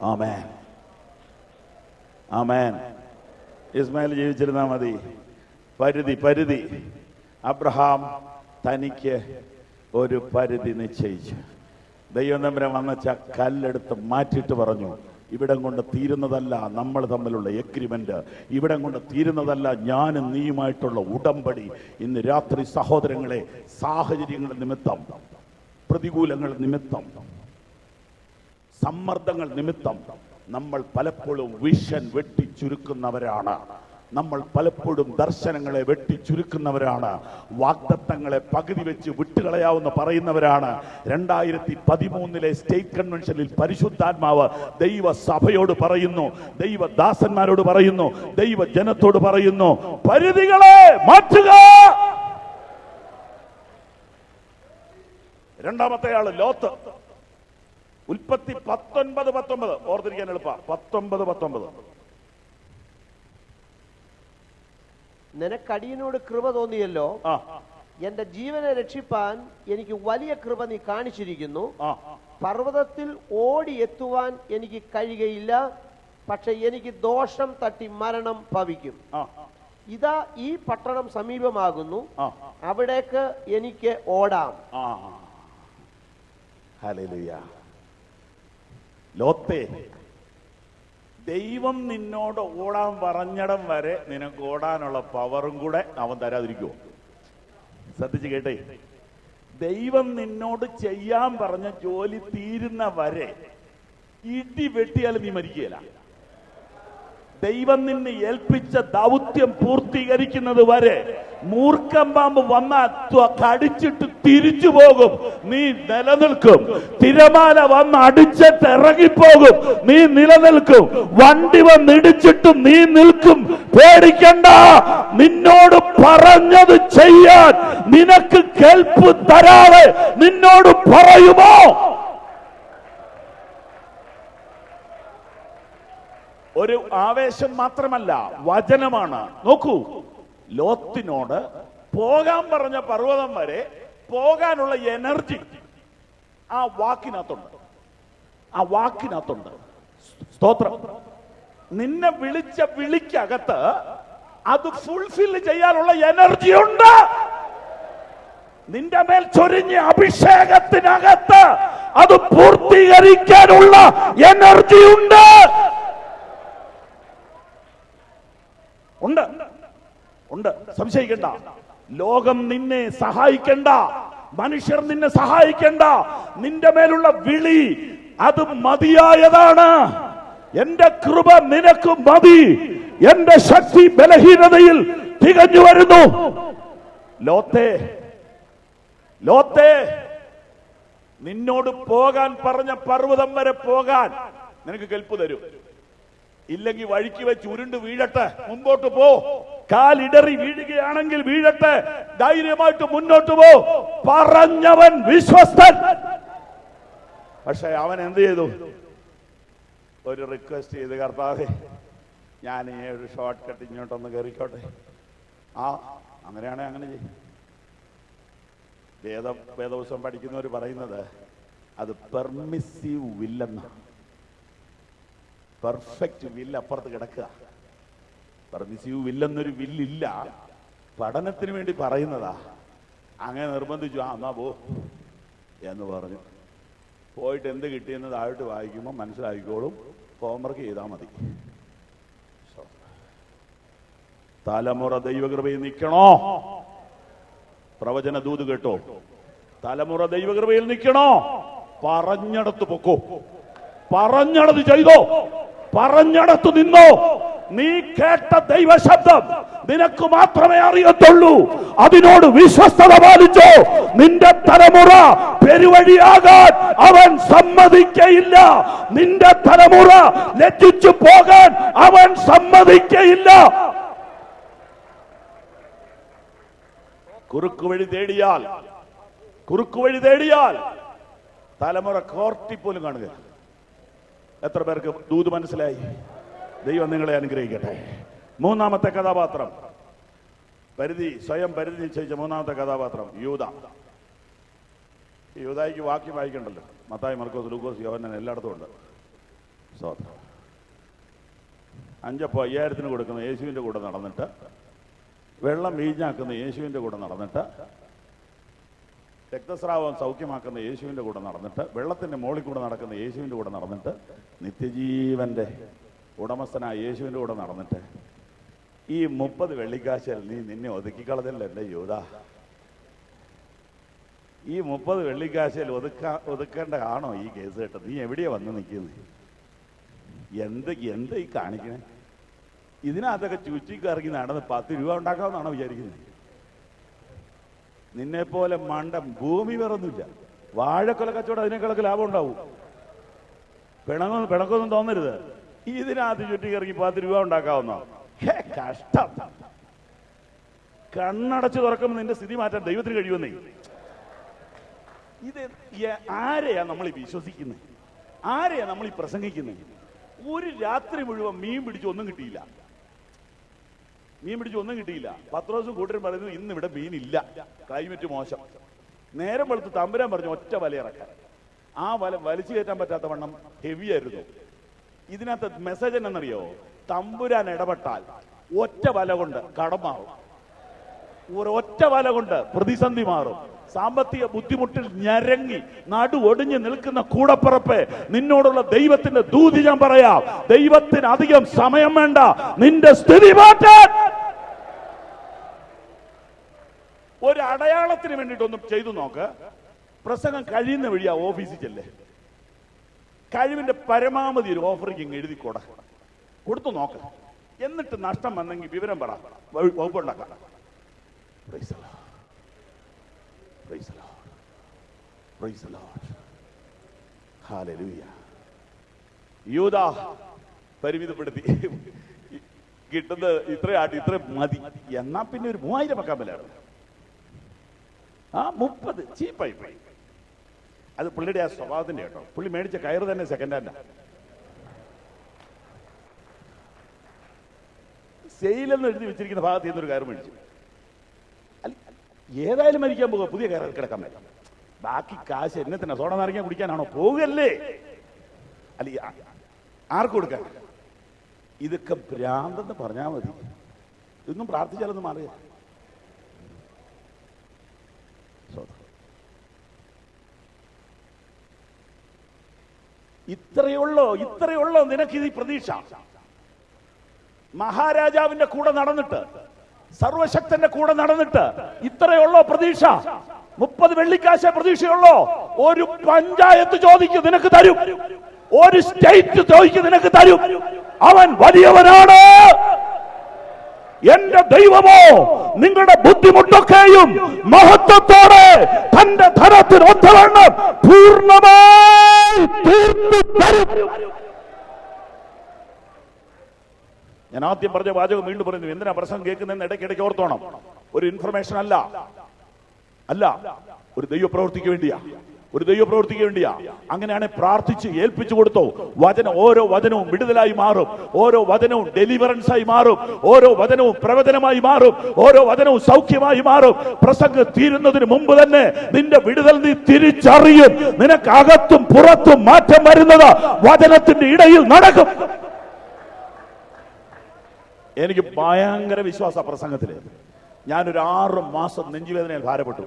ആമേൻ, ആമേൻ. ഇസ്മായിൽ ജീവിച്ചിരുന്നാൽ മതി. പരിധി. അബ്രഹാം തനിക്ക് ഒരു പരിധി നിശ്ചയിച്ചു. ദൈവം തമ്പുരാൻ വന്നച്ച കല്ലെടുത്ത് മാറ്റിയിട്ട് പറഞ്ഞു, ഇവിടം കൊണ്ട് തീരുന്നതല്ല നമ്മൾ തമ്മിലുള്ള എഗ്രിമെന്റ്, ഇവിടം കൊണ്ട് തീരുന്നതല്ല ഞാനും നീയുമായിട്ടുള്ള ഉടമ്പടി. ഇന്ന് രാത്രി സഹോദരങ്ങളെ, സാഹചര്യങ്ങൾ നിമിത്തം, പ്രതികൂലങ്ങൾ നിമിത്തം, സമ്മർദ്ദങ്ങൾ നിമിത്തം നമ്മൾ പലപ്പോഴും വിഷൻ വെട്ടിച്ചുരുക്കുന്നവരാണ്. നമ്മൾ പലപ്പോഴും ദർശനങ്ങളെ വെട്ടിച്ചുരുക്കുന്നവരാണ്. വാഗ്ദത്തങ്ങളെ പകുതി വെച്ച് വിട്ടുകളയാവുന്ന പറയുന്നവരാണ്. 2013 സ്റ്റേറ്റ് കൺവെൻഷനിൽ പരിശുദ്ധാത്മാവ് ദൈവസഭയോട് പറയുന്നു, ദൈവദാസന്മാരോട് പറയുന്നു, ദൈവജനത്തോട് പറയുന്നു, പരിധികളെ മാറ്റുക. രണ്ടാമത്തെ ആള് ലോത്ത്. ഉൽപ്പത്തി 19:19 ഓർത്തിരിക്കാൻ എളുപ്പ. 19:19 നിനക്കടിയനോട് കൃപ തോന്നിയല്ലോ, എന്റെ ജീവനെ രക്ഷിപ്പാൻ എനിക്ക് വലിയ കൃപ നീ കാണിച്ചിരിക്കുന്നു. പർവ്വതത്തിൽ ഓടി എത്തുവാൻ എനിക്ക് കഴിയുകയില്ല, പക്ഷെ എനിക്ക് ദോഷം തട്ടി മരണം ഭവിക്കും. ഇതാ ഈ പട്ടണം സമീപമാകുന്നു, അവിടേക്ക് എനിക്ക് ഓടാം. ഹല്ലേലൂയ. ലോത്തേ, ദൈവം നിന്നോട് ഓടാൻ പറഞ്ഞിടം വരെ നിനക്ക് ഓടാനുള്ള പവറും കൂടെ അവൻ തരാതിരിക്കുമോ? ശ്രദ്ധിച്ച് കേട്ടേ. ദൈവം നിന്നോട് ചെയ്യാൻ പറഞ്ഞ ജോലി തീരുന്ന വരെ ഇടി വെട്ടിയാലും നീ മരിക്കുകയില്ല. ദൈവം നിന്നെ ഏൽപ്പിച്ച ദൗത്യം പൂർത്തീകരിക്കുന്നത് വരെ മൂർഖം പാമ്പ് വന്നാൽ കടിച്ചിട്ട് തിരിച്ചു പോകും, നീ നിലനിൽക്കും. തിരമാല വന്ന് അടിച്ചിട്ട് ഇറങ്ങിപ്പോകും, നീ നിലനിൽക്കും. വണ്ടി വന്നിടിച്ചിട്ടും നീ നിൽക്കും. പേടിക്കണ്ട. നിന്നോട് പറഞ്ഞത് ചെയ്യാൻ നിനക്ക് കേൾപ്പ് തരാതെ നിന്നോട് പറയുമോ? ഒരു ആവേശം മാത്രമല്ല, വചനമാണ്. നോക്കൂ, ലോത്തിനോട് പോകാൻ പറഞ്ഞ പർവ്വതം വരെ പോകാനുള്ള എനർജി ആ വാക്കിനകത്തുണ്ട്. സ്തോത്രം. നിന്നെ വിളിച്ച വിളിക്കകത്ത് അത് ഫുൾഫിൽ ചെയ്യാനുള്ള എനർജി ഉണ്ട്. നിന്റെ മേൽ ചൊരിഞ്ഞ അഭിഷേകത്തിനകത്ത് അത് പൂർത്തീകരിക്കാനുള്ള എനർജി ഉണ്ട്. സംശയിക്കണ്ട. ലോകം നിന്നെ സഹായിക്കണ്ട, മനുഷ്യർ നിന്നെ സഹായിക്കണ്ട. നിന്റെ മേലുള്ള വിളി അത് മതിയായതാണ്. എന്റെ കൃപ നിനക്ക് മതി, എന്റെ ശക്തി ബലഹീനതയിൽ തികഞ്ഞു വരുന്നു. ലോത്തേ, ലോത്തേ, നിന്നോട് പോകാൻ പറഞ്ഞ പർവ്വതം വരെ പോകാൻ നിനക്ക് കെൽപ്പ് തരും. ഇല്ലെങ്കിൽ വഴിക്ക് വെച്ച് ഉരുണ്ട് വീഴട്ടെ, മുമ്പോട്ട് പോ. കാലിടറി വീഴുകയാണെങ്കിൽ വീഴട്ടെ, ധൈര്യമായിട്ട് മുന്നോട്ട് പോ. പറഞ്ഞവൻ വിശ്വസ്തൻ. പക്ഷെ അവൻ എന്ത് ചെയ്തു? ഒരു റിക്വസ്റ്റ് ചെയ്ത്, കർത്താവേ ഞാൻ ഈ ഒരു ഷോർട്ട് കട്ട് ഇങ്ങോട്ടൊന്ന് കയറിക്കോട്ടെ. അങ്ങനെയാണെങ്കിൽ അങ്ങനെ ചെയ്യും. വേദപുസ്തകം പഠിക്കുന്നവർ പറയുന്നത് അത് പെർമിസീവ് വില്ലെന്ന. പെർഫെക്റ്റ് വില്ല് അപ്പുറത്ത് കിടക്കുക. പെർമിസീവ് വില്ലെന്നൊരു വില്ലില്ല, പഠനത്തിന് വേണ്ടി പറയുന്നതാ. അങ്ങനെ നിർബന്ധിച്ചു, എന്നാ പോ എന്ന് പറഞ്ഞു. പോയിട്ട് എന്ത് കിട്ടിയെന്ന് താഴോട്ട് വായിക്കുമ്പോൾ മനസ്സിലാക്കിക്കോളും. ഹോംവർക്ക് ചെയ്താൽ മതി. തലമുറ ദൈവകൃപയിൽ നിൽക്കണോ? പ്രവചന ദൂത് കേട്ടോ? തലമുറ ദൈവകൃപയിൽ നിൽക്കണോ? പറഞ്ഞടത്ത് പൊക്കോ, പറഞ്ഞടത്ത് ചെയ്തോ, പറഞ്ഞടത്ത് നിന്നോ. നീ കേട്ട ദൈവശബ്ദം നിനക്ക് മാത്രമേ അറിയത്തുള്ളൂ. അതിനോട് വിശ്വസ്തത പാലിച്ചോ. നിന്റെ തലമുറ പെരുവഴിയാകാൻ അവൻ സമ്മതിക്കയില്ല. നിന്റെ തലമുറ ലജ്ജിച്ചു പോകാൻ അവൻ സമ്മതിക്കയില്ല. കുറുക്കുവഴി തേടിയാൽ തലമുറ കോർട്ടി പോലും കാണുക. എത്ര പേർക്ക് ദൂത് മനസ്സിലായി? ദൈവം നിങ്ങളെ അനുഗ്രഹിക്കട്ടെ. മൂന്നാമത്തെ കഥാപാത്രം, സ്വയം പരിധി നിശ്ചയിച്ച മൂന്നാമത്തെ കഥാപാത്രം യൂദാ. യൂദായിക്ക് വാക്യം വായിക്കണ്ടല്ലോ. മത്തായി, മർക്കോസ്, ലൂക്കോസ്, യോഹന്നാൻ എല്ലായിടത്തും ഉണ്ട്. സ്തോത്രം. 5 അപ്പോൾ 5000 കൊടുക്കുന്ന യേശുവിൻ്റെ കൂടെ നടന്നിട്ട്, വെള്ളം വീഞ്ഞാക്കുന്ന യേശുവിൻ്റെ കൂടെ നടന്നിട്ട്, രക്തസ്രാവം സൗഖ്യമാക്കുന്ന യേശുവിൻ്റെ കൂടെ നടന്നിട്ട്, വെള്ളത്തിൻ്റെ മുകളിൽ കൂടെ നടക്കുന്ന യേശുവിൻ്റെ കൂടെ നടന്നിട്ട്, നിത്യജീവന്റെ ഉടമസ്ഥനായ യേശുവിൻ്റെ കൂടെ നടന്നിട്ട്, ഈ 30 വെള്ളിക്കാശിൽ നീ നിന്നെ ഒതുക്കിക്കളഞ്ഞല്ലോ എൻ്റെ യൂദാ. ഈ 30 വെള്ളിക്കാശിൽ ഒതുക്കേണ്ട ആണോ ഈ കേസ് കേട്ടത്? നീ എവിടെയാ വന്ന് നിൽക്കുന്നത്? എന്ത് ഈ കാണിക്കണേ? ഇതിനകത്തൊക്കെ ചുറ്റിക്കറങ്ങി നടന്ന് 10 രൂപ ഉണ്ടാക്കാമെന്നാണോ വിചാരിക്കുന്നത്? നിന്നെപ്പോലെ മണ്ടം ഭൂമി വേറൊന്നുമില്ല. വാഴക്കൊല കച്ചവടം അതിനേക്കാളൊക്കെ ലാഭം ഉണ്ടാവും. പിണക്കൊന്നും തോന്നരുത്. ഇതിനകത്ത് ചുറ്റിക്കറങ്ങി 10 രൂപ ഉണ്ടാക്കാവുന്ന കഷ്ടം. കണ്ണടച്ച് തുറക്കുമ്പോൾ നിന്റെ സ്ഥിതി മാറ്റാൻ ദൈവത്തിന് കഴിയുമെന്നേ. ഇത് ആരെയാ നമ്മൾ ഈ വിശ്വസിക്കുന്നത്? ആരെയാ നമ്മൾ ഈ പ്രസംഗിക്കുന്നത്? ഒരു രാത്രി മുഴുവൻ മീൻ പിടിച്ചൊന്നും കിട്ടിയില്ല. പത്രോസും കൂട്ടരും പറയുന്നു ഇന്ന് ഇവിടെ മീനില്ല, ക്ലൈമറ്റ് മോശം. നേരം വെളുത്ത് തമ്പുരാൻ പറഞ്ഞു ഒറ്റ വല ഇറക്കാൻ. ആ വല വലിച്ചു കയറ്റാൻ പറ്റാത്ത വണ്ണം ഹെവി ആയിരുന്നു. ഇതിനകത്ത് മെസ്സേജ് എന്നറിയോ? തമ്പുരാൻ ഇടപെട്ടാൽ ഒറ്റ വല കൊണ്ട് കടം മാറും, ഒരൊറ്റ വല കൊണ്ട് പ്രതിസന്ധി മാറും. സാമ്പത്തിക ബുദ്ധിമുട്ടിൽ ഞരങ്ങി നടു ഒടിഞ്ഞു നിൽക്കുന്ന കൂടപ്പറപ്പെ, നിന്നോടുള്ള ദൈവത്തിന്റെ ദൂതി ഞാൻ പറയാം. ദൈവത്തിന് അധികം സമയം വേണ്ട നിന്റെ സ്ഥിതി മാറ്റാൻ. ഒരു അടയാളത്തിന് വേണ്ടിയിട്ടൊന്നും ചെയ്തു നോക്ക്. പ്രസംഗം കഴിയുന്ന വഴിയാ ഓഫീസിൽ ചെല്ലേ. കഴിവിന്റെ പരമാവധി ഒരു ഓഫറിങ് എഴുതി കൊടുത്തു നോക്ക്. എന്നിട്ട് നഷ്ടം വന്നെങ്കിൽ വിവരം പറ, വകുപ്പുണ്ടാക്കാം. യൂദാ പരിമിതപ്പെടുത്തി. കിട്ടുന്നത് ഇത്ര മതി. എന്നാ പിന്നെ ഒരു 3000 വെക്കാൻ പറ്റാണ്. 30 ചീപ്പായി പോയി. അത് പുള്ളിയുടെ ആ സ്വഭാവത്തിന്റെ കേട്ടോ. പുള്ളി മേടിച്ച കയറ് തന്നെ സെക്കൻഡ് ഹാൻഡാ. സെയിലെന്ന് എഴുതി വെച്ചിരിക്കുന്ന ഭാഗത്ത് നിന്നൊരു കയറ് മേടിച്ചു. ഏതായാലും മരിക്കാൻ പോകുക, പുതിയ കയറ് കിടക്കാൻ പറ്റും. ബാക്കി കാശ് എന്നെ തന്നെ സോഡ നാരങ്ങ കുടിക്കാനാണോ? പോകുകയല്ലേ. അല്ല ആർക്ക് കൊടുക്കാൻ? ഇതൊക്കെ ഭ്രാന്തെന്ന് പറഞ്ഞാൽ മതി. ഇതൊന്നും പ്രാർത്ഥിച്ചാലൊന്നും മാറിയ. ഇത്രയുള്ളോ നിനക്കിത് പ്രതീക്ഷ? മഹാരാജാവിന്റെ കൂടെ നടന്നിട്ട്, സർവശക്തന്റെ കൂടെ നടന്നിട്ട് ഇത്രയുള്ളോ പ്രതീക്ഷ? 30 വെള്ളിക്കാശ പ്രതീക്ഷയുള്ളോ? ഒരു പഞ്ചായത്ത് ചോദിക്കും, നിനക്ക് തരും. ഒരു സ്റ്റേറ്റ് ചോദിച്ചു നിനക്ക് തരും. അവൻ വലിയവനാണ്. എന്റെ ദൈവമോ നിങ്ങളുടെ ബുദ്ധിമുട്ടൊക്കെയും മഹത്വത്തോടെ തന്റെ ധനത്തിന് ഒത്തവണ്ണം പൂർണ്ണമായി തീർത്തു തരും. ഞാൻ ആദ്യം പറഞ്ഞ വാചകം വീണ്ടും പറയുന്നു. എന്തിനാ പ്രസംഗം കേൾക്കുന്നതെന്ന് ഇടയ്ക്കിടയ്ക്ക് ഓർത്തോണം. ഒരു ഇൻഫർമേഷൻ അല്ല, ഒരു ദൈവപ്രവൃത്തിക്ക് വേണ്ടിയാ, ഒരു ദൈവപ്രവൃത്തിക്ക് വേണ്ടിയാ. അങ്ങനെയാണ് പ്രാർത്ഥിച്ച് ഏൽപ്പിച്ചു കൊടുത്തോ. ഓരോ വചനവും വിടുതലായി മാറും, ഓരോ വചനവും ഡെലിവറൻസായി മാറും, ഓരോ വചനവും പ്രവചനമായി മാറും, ഓരോ വചനവും സൗഖ്യമായി മാറും. പ്രസംഗം തീരുന്നതിന് മുമ്പ് തന്നെ നിന്റെ വിടുതൽ നീ തിരിച്ചറിയും. നിനക്ക് അകത്തും പുറത്തും മാറ്റം വരുന്നത് വചനത്തിന്റെ ഇടയിൽ നടക്കും. എനിക്ക് ഭയങ്കര വിശ്വാസ പ്രസംഗത്തില്. ഞാനൊരു 6 മാസം നെഞ്ചുവേദനയിൽ ഭാരപ്പെട്ടു.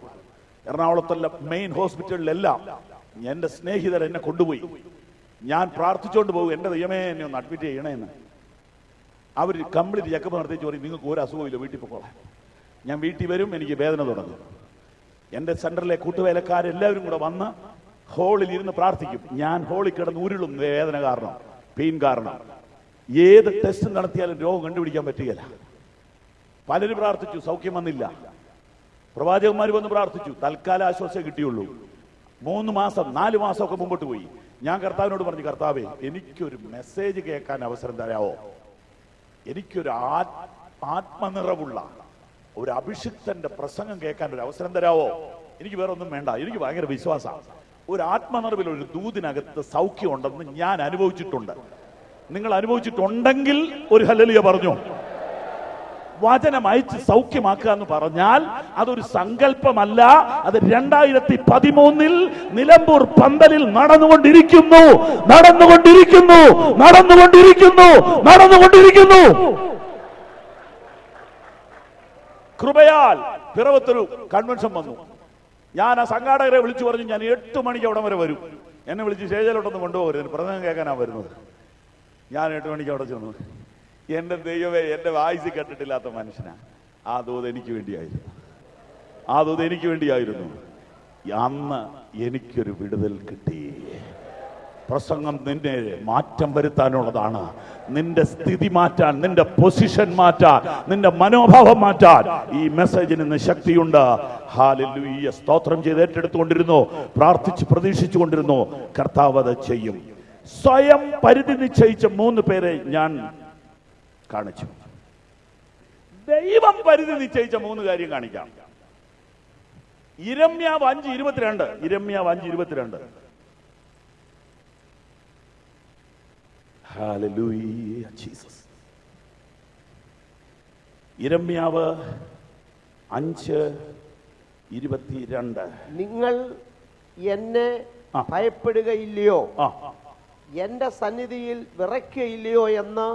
എറണാകുളത്തുള്ള മെയിൻ ഹോസ്പിറ്റലിലെല്ലാം എന്റെ സ്നേഹിതർ എന്നെ കൊണ്ടുപോയി. ഞാൻ പ്രാർത്ഥിച്ചുകൊണ്ട് പോകും, എന്റെ ദൈവമേ എന്നെ ഒന്ന് അഡ്മിറ്റ് ചെയ്യണേന്ന്. അവർ കംപ്ലീറ്റ് ചെക്കപ്പ് നടത്തിച്ച് പറയും നിങ്ങൾക്ക് ഒരു അസുഖമില്ല, വീട്ടിൽ പോകോളാം. ഞാൻ വീട്ടിൽ വരും, എനിക്ക് വേദന തുടങ്ങും. എന്റെ സെന്ററിലെ കൂട്ടുവേലക്കാരെല്ലാവരും കൂടെ വന്ന് ഹോളിൽ ഇരുന്ന് പ്രാർത്ഥിക്കും. ഞാൻ ഹോളിൽ കിടന്ന് ഉരുളും, വേദന കാരണം, പെയിൻ കാരണം. ഏത് ടെസ്റ്റ് നടത്തിയാലും രോഗം കണ്ടുപിടിക്കാൻ പറ്റുകയില്ല. പലരും പ്രാർത്ഥിച്ചു, സൗഖ്യം വന്നില്ല. പ്രവാചകന്മാർ വന്ന് പ്രാർത്ഥിച്ചു, തൽക്കാല ആശ്വാസം കിട്ടിയുള്ളൂ. 3 മാസം 4 മാസമൊക്കെ മുമ്പോട്ട് പോയി. ഞാൻ കർത്താവിനോട് പറഞ്ഞു, കർത്താവേ എനിക്കൊരു മെസ്സേജ് കേൾക്കാൻ അവസരം തരാവോ? എനിക്കൊരു ആത്മനിറവുള്ള ഒരു അഭിഷിക്തന്റെ പ്രസംഗം കേൾക്കാൻ ഒരു അവസരം തരാവോ? എനിക്ക് വേറെ ഒന്നും വേണ്ട, എനിക്ക് ഭയങ്കര വിശ്വാസമാണ്. ഒരു ആത്മനിറവിൽ ഒരു ദൂതിനകത്ത് സൗഖ്യം ഉണ്ടെന്ന് ഞാൻ അനുഭവിച്ചിട്ടുണ്ട്. നിങ്ങൾ അനുഭവിച്ചിട്ടുണ്ടെങ്കിൽ ഒരു ഹല്ലേലൂയ പറഞ്ഞു. വചനം അയച്ച് സൗഖ്യമാക്കുക എന്ന് പറഞ്ഞാൽ അതൊരു സങ്കല്പമല്ല. അത് 2013 നിലമ്പൂർ പന്തലിൽ നടന്നുകൊണ്ടിരിക്കുന്നു. കൃപയാൽ പിറവത്തൊരു കൺവെൻഷൻ വന്നു. ഞാൻ ആ സംഘാടകരെ വിളിച്ചു പറഞ്ഞു, ഞാൻ 8 മണിക്ക് അവിടെ വരെ വരും. എന്നെ വിളിച്ച് സ്റ്റേജിലോട്ടൊന്നും കൊണ്ടുപോകരുത്, പ്രസംഗം കേൾക്കാനാ വരുന്നത്. ഞാൻ 8 മണിക്ക് അവിടെ ചെന്നു. എന്റെ ദൈവമേ, എന്റെ വായിച്ച് കേട്ടിട്ടില്ലാത്ത മനുഷ്യനാ. ആ ദൂത് എനിക്ക് വേണ്ടിയായിരുന്നു. അന്ന് എനിക്കൊരു വിടുതൽ കിട്ടി. പ്രസംഗം നിന്നെ മാറ്റം വരുത്താനുള്ളതാണ്. നിന്റെ സ്ഥിതി മാറ്റാൻ, നിന്റെ പൊസിഷൻ മാറ്റാൻ, നിന്റെ മനോഭാവം മാറ്റാൻ ഈ മെസ്സേജിന് ഇന്ന് ശക്തിയുണ്ട്. ഹല്ലേലൂയ. സ്തോത്രം ചെയ്ത് ഏറ്റെടുത്തുകൊണ്ടിരുന്നു, പ്രാർത്ഥിച്ച് പ്രതീക്ഷിച്ചുകൊണ്ടിരുന്നു. കർത്താവ് അത് ചെയ്യും. സ്വയം പരിധി നിശ്ചയിച്ച 3 പേരെ ഞാൻ കാണിച്ചു. ദൈവം പരിധി നിശ്ചയിച്ച 3 കാര്യം കാണിക്കാം. യിരെമ്യാവ് 5:22. Hallelujah Jesus. യിരെമ്യാവ് 5:22. നിങ്ങൾ എന്നെ ഭയപ്പെടുകയില്ലയോ, എന്റെ സന്നിധിയിൽ വിറയ്ക്കയില്ലയോ എന്ന്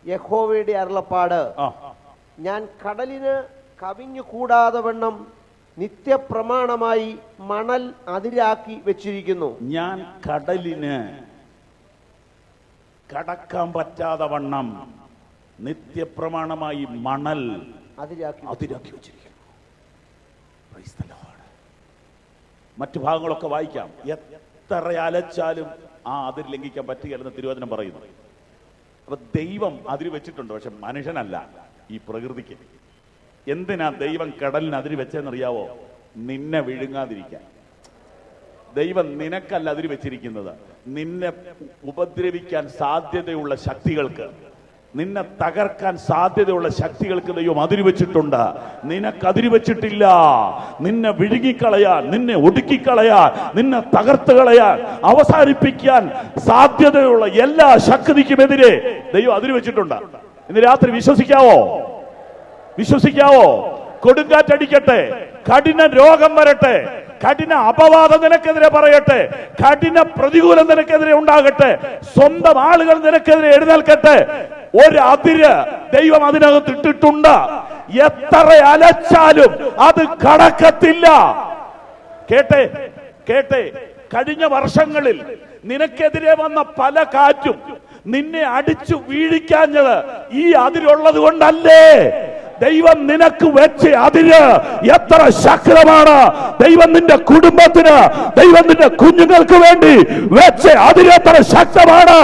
യഹോവയുടെ അരുളപ്പാട്. ഞാൻ കടലിന് കവിഞ്ഞു കൂടാതെ വണ്ണം നിത്യപ്രമാണമായി മണൽ അതിരാക്കി വെച്ചിരിക്കുന്നു. ഞാൻ കടലിന് കടക്കാൻ പറ്റാതെ വണ്ണം നിത്യപ്രമാണമായി മണൽ അതിരാക്കി വെച്ചിരിക്കുന്നു. മറ്റു ഭാഗങ്ങളൊക്കെ വായിക്കാം. എത്ര അലച്ചാലും ആ അതിര് ലംഘിക്കാൻ പറ്റുകയല്ലെന്ന് തിരുവചനം പറയുന്നു. അപ്പൊ ദൈവം അതിര് വെച്ചിട്ടുണ്ട്, പക്ഷെ മനുഷ്യനല്ല, ഈ പ്രകൃതിക്ക്. എന്തിനാ ദൈവം കടലിന് അതിര് വെച്ചെന്നറിയാവോ? നിന്നെ വിഴുങ്ങാതിരിക്കാൻ. ദൈവം നിനക്കല്ല അതിര് വെച്ചിരിക്കുന്നത്, നിന്നെ ഉപദ്രവിക്കാൻ സാധ്യതയുള്ള ശക്തികൾക്ക്, നിന്നെ തകർക്കാൻ സാധ്യതയുള്ള ശക്തികൾക്ക് ദൈവം അതിര് വെച്ചിട്ടുണ്ട്. നിനക്കതിര് വെച്ചിട്ടില്ല. നിന്നെ വിഴുങ്ങിക്കളയാൻ, നിന്നെ ഒടുക്കിക്കളയാൻ, നിന്നെ തകർത്ത് കളയാൻ, അവസാനിപ്പിക്കാൻ സാധ്യതയുള്ള എല്ലാ ശക്തിക്കുമെതിരെ ദൈവം അതിര് വെച്ചിട്ടുണ്ട്. ഇന്ന് രാത്രി വിശ്വസിക്കാവോ? കൊടുങ്കാറ്റടിക്കട്ടെ, കഠിന രോഗം വരട്ടെ, കഠിന അപവാദം നിനക്കെതിരെ പറയട്ടെ, കഠിന പ്രതികൂലം നിനക്കെതിരെ ഉണ്ടാകട്ടെ, സ്വന്തം ആളുകൾ നിനക്കെതിരെ എഴുന്നേൽക്കട്ടെ, ഒരു അതിര് ദൈവം അതിനകത്ത് ഇട്ടിട്ടുണ്ട്. എത്ര അലച്ചാലും അത് കടക്കത്തില്ല. കേട്ടെ, കഴിഞ്ഞ വർഷങ്ങളിൽ നിനക്കെതിരെ വന്ന പല കാറ്റും നിന്നെ അടിച്ചു വീഴിക്കാഞ്ഞത് ഈ അതിരുള്ളത് കൊണ്ടല്ലേ? ദൈവം നിനക്ക് വെച്ച് അതിര് എത്ര ശക്തമാണ്. ദൈവം നിന്റെ കുടുംബത്തിന്, ദൈവം നിന്റെ കുഞ്ഞുങ്ങൾക്ക് വേണ്ടി വെച്ച് അതിര് എത്ര ശക്തമാണ്.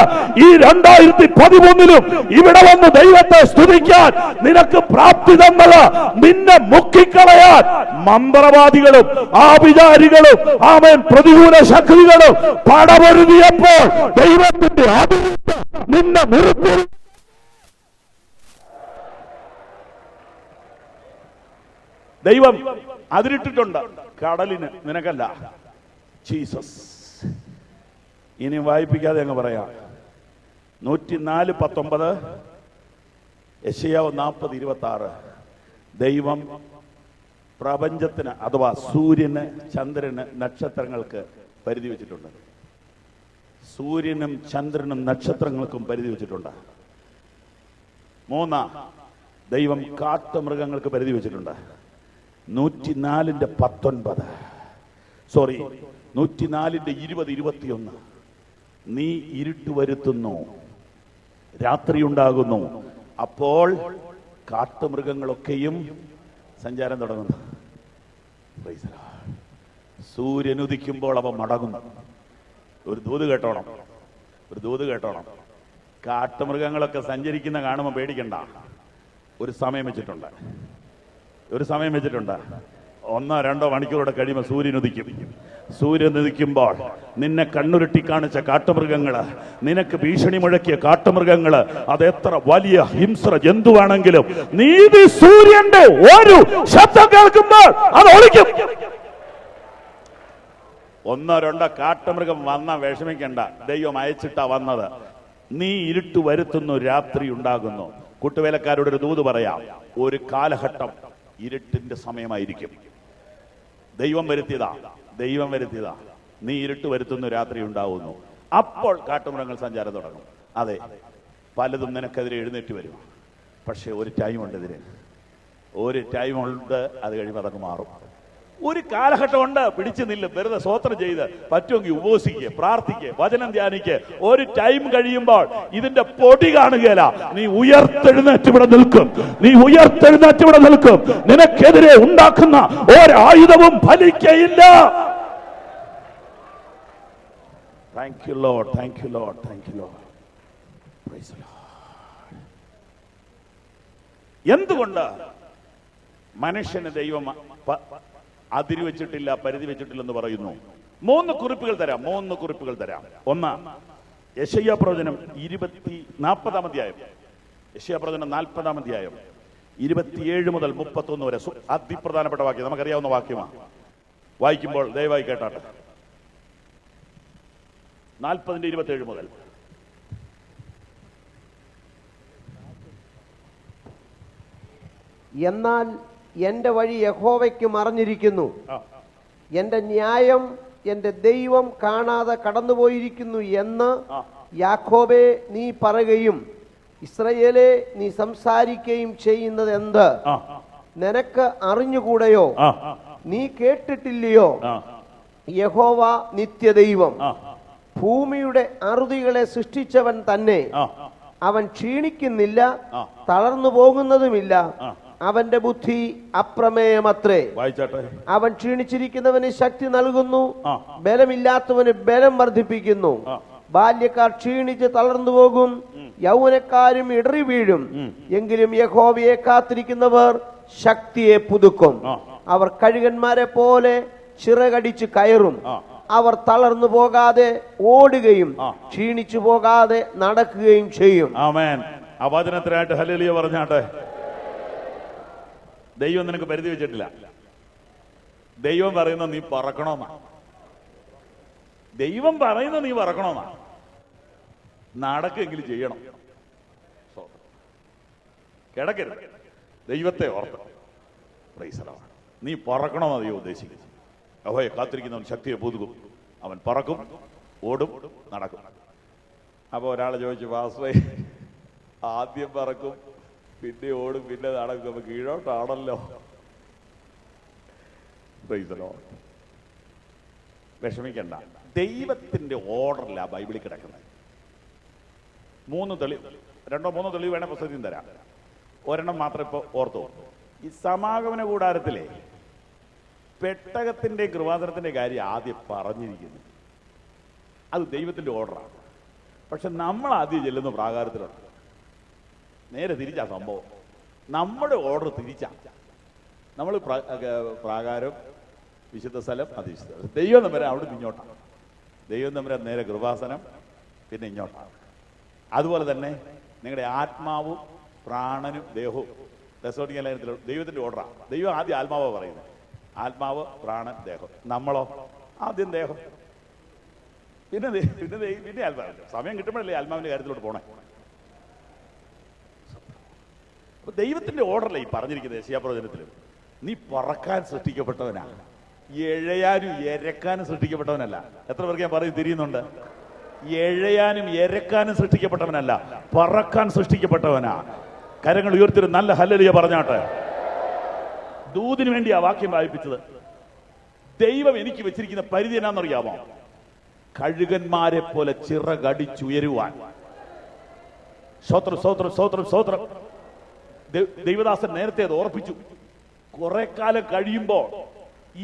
ഈ 2013 ഇവിടെ വന്ന് ദൈവത്തെ സ്തുതിക്കാൻ നിനക്ക് പ്രാപ്തി തന്നത് നിന്നെ മുക്കിക്കളയാൻ മന്ത്രവാദികളും ആഭിചാരികളും ആമേൻ പ്രതികൂല ശക്തികളും പടപൊരുതിയപ്പോൾ ദൈവത്തിന്റെ അതിര് നിന്നെ നിർത്തി. ദൈവം അതിരിട്ടിട്ടുണ്ട് കടലിന്, നിനക്കല്ല. ജീസസ്. ഇനി വായിപ്പിക്കാതെ അങ്ങ് പറയാം. 104:19, യെശയ്യാവ് 40:26. ദൈവം പ്രപഞ്ചത്തിന് അഥവാ സൂര്യന്, ചന്ദ്രന്, നക്ഷത്രങ്ങൾക്ക് പരിധി വെച്ചിട്ടുണ്ട്. സൂര്യനും ചന്ദ്രനും നക്ഷത്രങ്ങൾക്കും പരിധി വെച്ചിട്ടുണ്ട്. 3, ദൈവം കാട്ടുമൃഗങ്ങൾക്ക് പരിധി വെച്ചിട്ടുണ്ട്. 104:20, നീ ഇരുട്ട് വരുത്തുന്നു, രാത്രി ഉണ്ടാകുന്നു, അപ്പോൾ കാട്ടുമൃഗങ്ങളൊക്കെയും സഞ്ചാരം തുടങ്ങുന്നു. സൂര്യൻ ഉദിക്കുമ്പോൾ അവ മടങ്ങുന്നു. ഒരു ദൂത് കേട്ടോണം. കാട്ടുമൃഗങ്ങളൊക്കെ സഞ്ചരിക്കുന്ന കാണുമ്പോൾ പേടിക്കണ്ട. ഒരു സമയം വെച്ചിട്ടുണ്ട്. 1-2 മണിക്കൂറോടെ കഴിയുമ്പോൾ സൂര്യൻ ഉദിക്കുമ്പോൾ നിന്നെ കണ്ണുരുട്ടി കാണിച്ച കാട്ടുമൃഗങ്ങള്, നിനക്ക് ഭീഷണി മുഴക്കിയ കാട്ടുമൃഗങ്ങള്, അത് എത്ര വലിയ ഹിംസ്ര ജന്തുവാണെങ്കിലും നീതി സൂര്യന്റെ ഒരു ശബ്ദം കേൾക്കുമ്പോൾ അത് ഒളിക്കും. 1-2 കാട്ടുമൃഗം വന്ന വിഷമിക്കണ്ട, ദൈവം അയച്ചിട്ടാ വന്നത്. നീ ഇരുട്ട് വരുത്തുന്നു, രാത്രി ഉണ്ടാകുന്നു. കൂട്ടുവേലക്കാരോട് ഒരു ദൂത് പറയാം. ഒരു കാലഘട്ടം ഇരുട്ടിന്റെ സമയമായിരിക്കും. ദൈവം വരുത്തിയതാ. നീ ഇരുട്ട് വരുത്തുന്നു, രാത്രി ഉണ്ടാവുന്നു, അപ്പോൾ കാട്ടുമൃഗങ്ങൾ സഞ്ചാരം തുടങ്ങും. അതെ, പലതും നിനക്കെതിരെ എഴുന്നേറ്റ് വരും. പക്ഷെ ഒരു ടൈമുണ്ട് ഇതിന്. അത് കഴിയുമ്പോൾ അതൊക്കെ മാറും. ഒരു കാലഘട്ടമുണ്ട്. പിടിച്ചു നില്ലും, വെറുതെ സ്വോത്രം ചെയ്ത് പറ്റുമെങ്കിൽ ഉപവസിക്കുക, പ്രാർത്ഥിക്കുക, വചനം ധ്യാനിക്കുക. ഒരു ടൈം കഴിയുമ്പോൾ ഇതിന്റെ പൊടി കാണുകയില്ല. നീ ഉയർത്തെഴുന്നേറ്റ് ഇവിടെ നിൽക്കും. നിനക്കെതിരെ ഉണ്ടാക്കുന്ന ഒരായുധവും ഫലിക്കയില്ല. Thank you lord. എന്തുകൊണ്ട് മനുഷ്യന് ദൈവം അതിര് വെച്ചിട്ടില്ല, പരിധി വെച്ചിട്ടില്ലെന്ന് പറയുന്നു? 3 കുറിപ്പുകൾ തരാം. 1, യെശയ്യാ പ്രവചനം 40-ാം അധ്യായം. യെശയ്യാ പ്രവചനം 40-ാം അധ്യായം 27 മുതൽ 31 വരെ അതിപ്രധാനപ്പെട്ട വാക്യം, നമുക്കറിയാവുന്ന വാക്യമാണ്. വായിക്കുമ്പോൾ ദയവായി കേട്ടാട്ടെ. 40-27 മുതൽ. എന്നാൽ എന്റെ വഴി യഹോവയ്ക്ക് മറഞ്ഞിരിക്കുന്നു, എന്റെ ന്യായം എന്റെ ദൈവം കാണാതെ കടന്നുപോയിരിക്കുന്നു എന്ന് യാക്കോബേ നീ പറയുകയും ഇസ്രായേലേ നീ സംസാരിക്കുകയും ചെയ്യുന്നത് എന്ത്? നിനക്ക് അറിഞ്ഞുകൂടെയോ? നീ കേട്ടിട്ടില്ലയോ? യഹോവ നിത്യദൈവം, ഭൂമിയുടെ അറുതികളെ സൃഷ്ടിച്ചവൻ തന്നെ. അവൻ ക്ഷീണിക്കുന്നില്ല, തളർന്നു പോകുന്നതുമില്ല. അവന്റെ ബുദ്ധി അപ്രമേയമത്രേ. അവൻ ക്ഷീണിച്ചിരിക്കുന്നവന് ശക്തി നൽകുന്നു, ബലമില്ലാത്തവന് ബലം വർദ്ധിപ്പിക്കുന്നു. ബാല്യക്കാർ ക്ഷീണിച്ച് തളർന്നു പോകും, യൗവനക്കാരും ഇടറി വീഴും. എങ്കിലും യഹോവയെ കാത്തിരിക്കുന്നവർ ശക്തിയെ പുതുക്കും. അവർ കഴുകന്മാരെ പോലെ ചിറകടിച്ച് കയറും. അവർ തളർന്നു പോകാതെ ഓടുകയും ക്ഷീണിച്ചു പോകാതെ നടക്കുകയും ചെയ്യും. ആമേൻ. ആ വചനത്തിനായിട്ട് ഹല്ലേലൂയ പറഞ്ഞാട്ടെ. ദൈവം നിനക്ക് പരിധി വെച്ചിട്ടില്ല. ദൈവം പറയുന്ന നീ പറക്കണമെന്നാ. നടക്കെങ്കിലും ചെയ്യണം. കിടക്കരുത്. ദൈവത്തെ ഓർക്കണം. നീ പറക്കണമെന്നാണ് ദൈവം ഉദ്ദേശിക്കുന്നത്. യഹോവയെ കാത്തിരിക്കുന്നവൻ ശക്തിയെ പുതുക്കും. അവൻ പറക്കും, ഓടും, നടക്കും. അപ്പൊ ഒരാൾ ചോദിച്ചു, പാസ്റ്ററേ ആദ്യം പറക്കും, പിന്നെ ഓടും, പിന്നെ നടക്കും, അപ്പൊ കീഴോട്ടാണല്ലോ. വിഷമിക്കണ്ട. ദൈവത്തിന്റെ ഓർഡറില്ല ബൈബിളിൽ കിടക്കുന്നത്. 2-3 തെളിവ് വേണേ പുസ്തകത്തിൽ തരാം. ഒരെണ്ണം മാത്രം ഇപ്പോൾ ഓർത്തു. ഈ സമാഗമന കൂടാരത്തിലെ പെട്ടകത്തിന്റെ കൃപാസനത്തിന്റെ കാര്യം ആദ്യം പറഞ്ഞിരിക്കുന്നു. അത് ദൈവത്തിന്റെ ഓർഡറാണ്. പക്ഷെ നമ്മൾ ആദ്യം ചെല്ലുന്ന പ്രാകാരത്തിലുണ്ട്. നേരെ തിരിച്ചാ സംഭവം. നമ്മുടെ ഓർഡർ തിരിച്ചാ. നമ്മൾ പ്രാകാരം, വിശുദ്ധ സ്ഥലം, അതിവിശുദ്ധ സ്ഥലം. ദൈവം തമ്പുരാൻ അവിടെ ഇങ്ങോട്ടാണ്. ദൈവം തമ്പുരാൻ നേരെ കൃപാസനം, പിന്നെ ഇങ്ങോട്ടാണ്. അതുപോലെ തന്നെ നിങ്ങളുടെ ആത്മാവും പ്രാണനും ദേഹവും തെസ്സലോനിക്ക ലേഖനത്തിൽ ദൈവത്തിന്റെ ഓർഡറാണ്. ദൈവം ആദ്യം ആത്മാവ് പറയുന്നത്. ആത്മാവ്, പ്രാണൻ, ദേഹം. നമ്മളോ ആദ്യം ദേഹം, പിന്നെ ആത്മാവ്. സമയം കിട്ടുമ്പോഴല്ലേ ആത്മാവിന്റെ കാര്യത്തിലോട്ട് പോണേ. അപ്പൊ ദൈവത്തിന്റെ ഓർഡറല്ലേ ഈ പറഞ്ഞിരിക്കുന്നത്. യെശയ്യാപ്രവചനത്തിലും നീ പറക്കാൻ സൃഷ്ടിക്കപ്പെട്ടവനാണ്, എഴയാനും എരക്കാനും സൃഷ്ടിക്കപ്പെട്ടവനല്ല. എത്ര പേർക്ക് ഞാൻ പറയും തിരിയുന്നുണ്ട്? എഴയാനും എരക്കാനും സൃഷ്ടിക്കപ്പെട്ടവനല്ല, പറക്കാൻ സൃഷ്ടിക്കപ്പെട്ടവനാ. കരങ്ങൾ ഉയർത്തിയൊരു നല്ല ഹല്ലേലൂയ പറഞ്ഞാട്ടെ. ദൂതിന് വേണ്ടി ആ വാക്യം വായിപ്പിച്ചത്. ദൈവം എനിക്ക് വെച്ചിരിക്കുന്ന പരിധി എന്നാണെന്നറിയാമോ? കഴുകന്മാരെ പോലെ ചിറകടിച്ചുയരുവാൻ. സ്തോത്രം, സ്തോത്രം, സ്തോത്രം, സ്തോത്രം. ദൈവദാസൻ നേരത്തെ അത് ഓർപ്പിച്ചു. കുറെ കാലം കഴിയുമ്പോൾ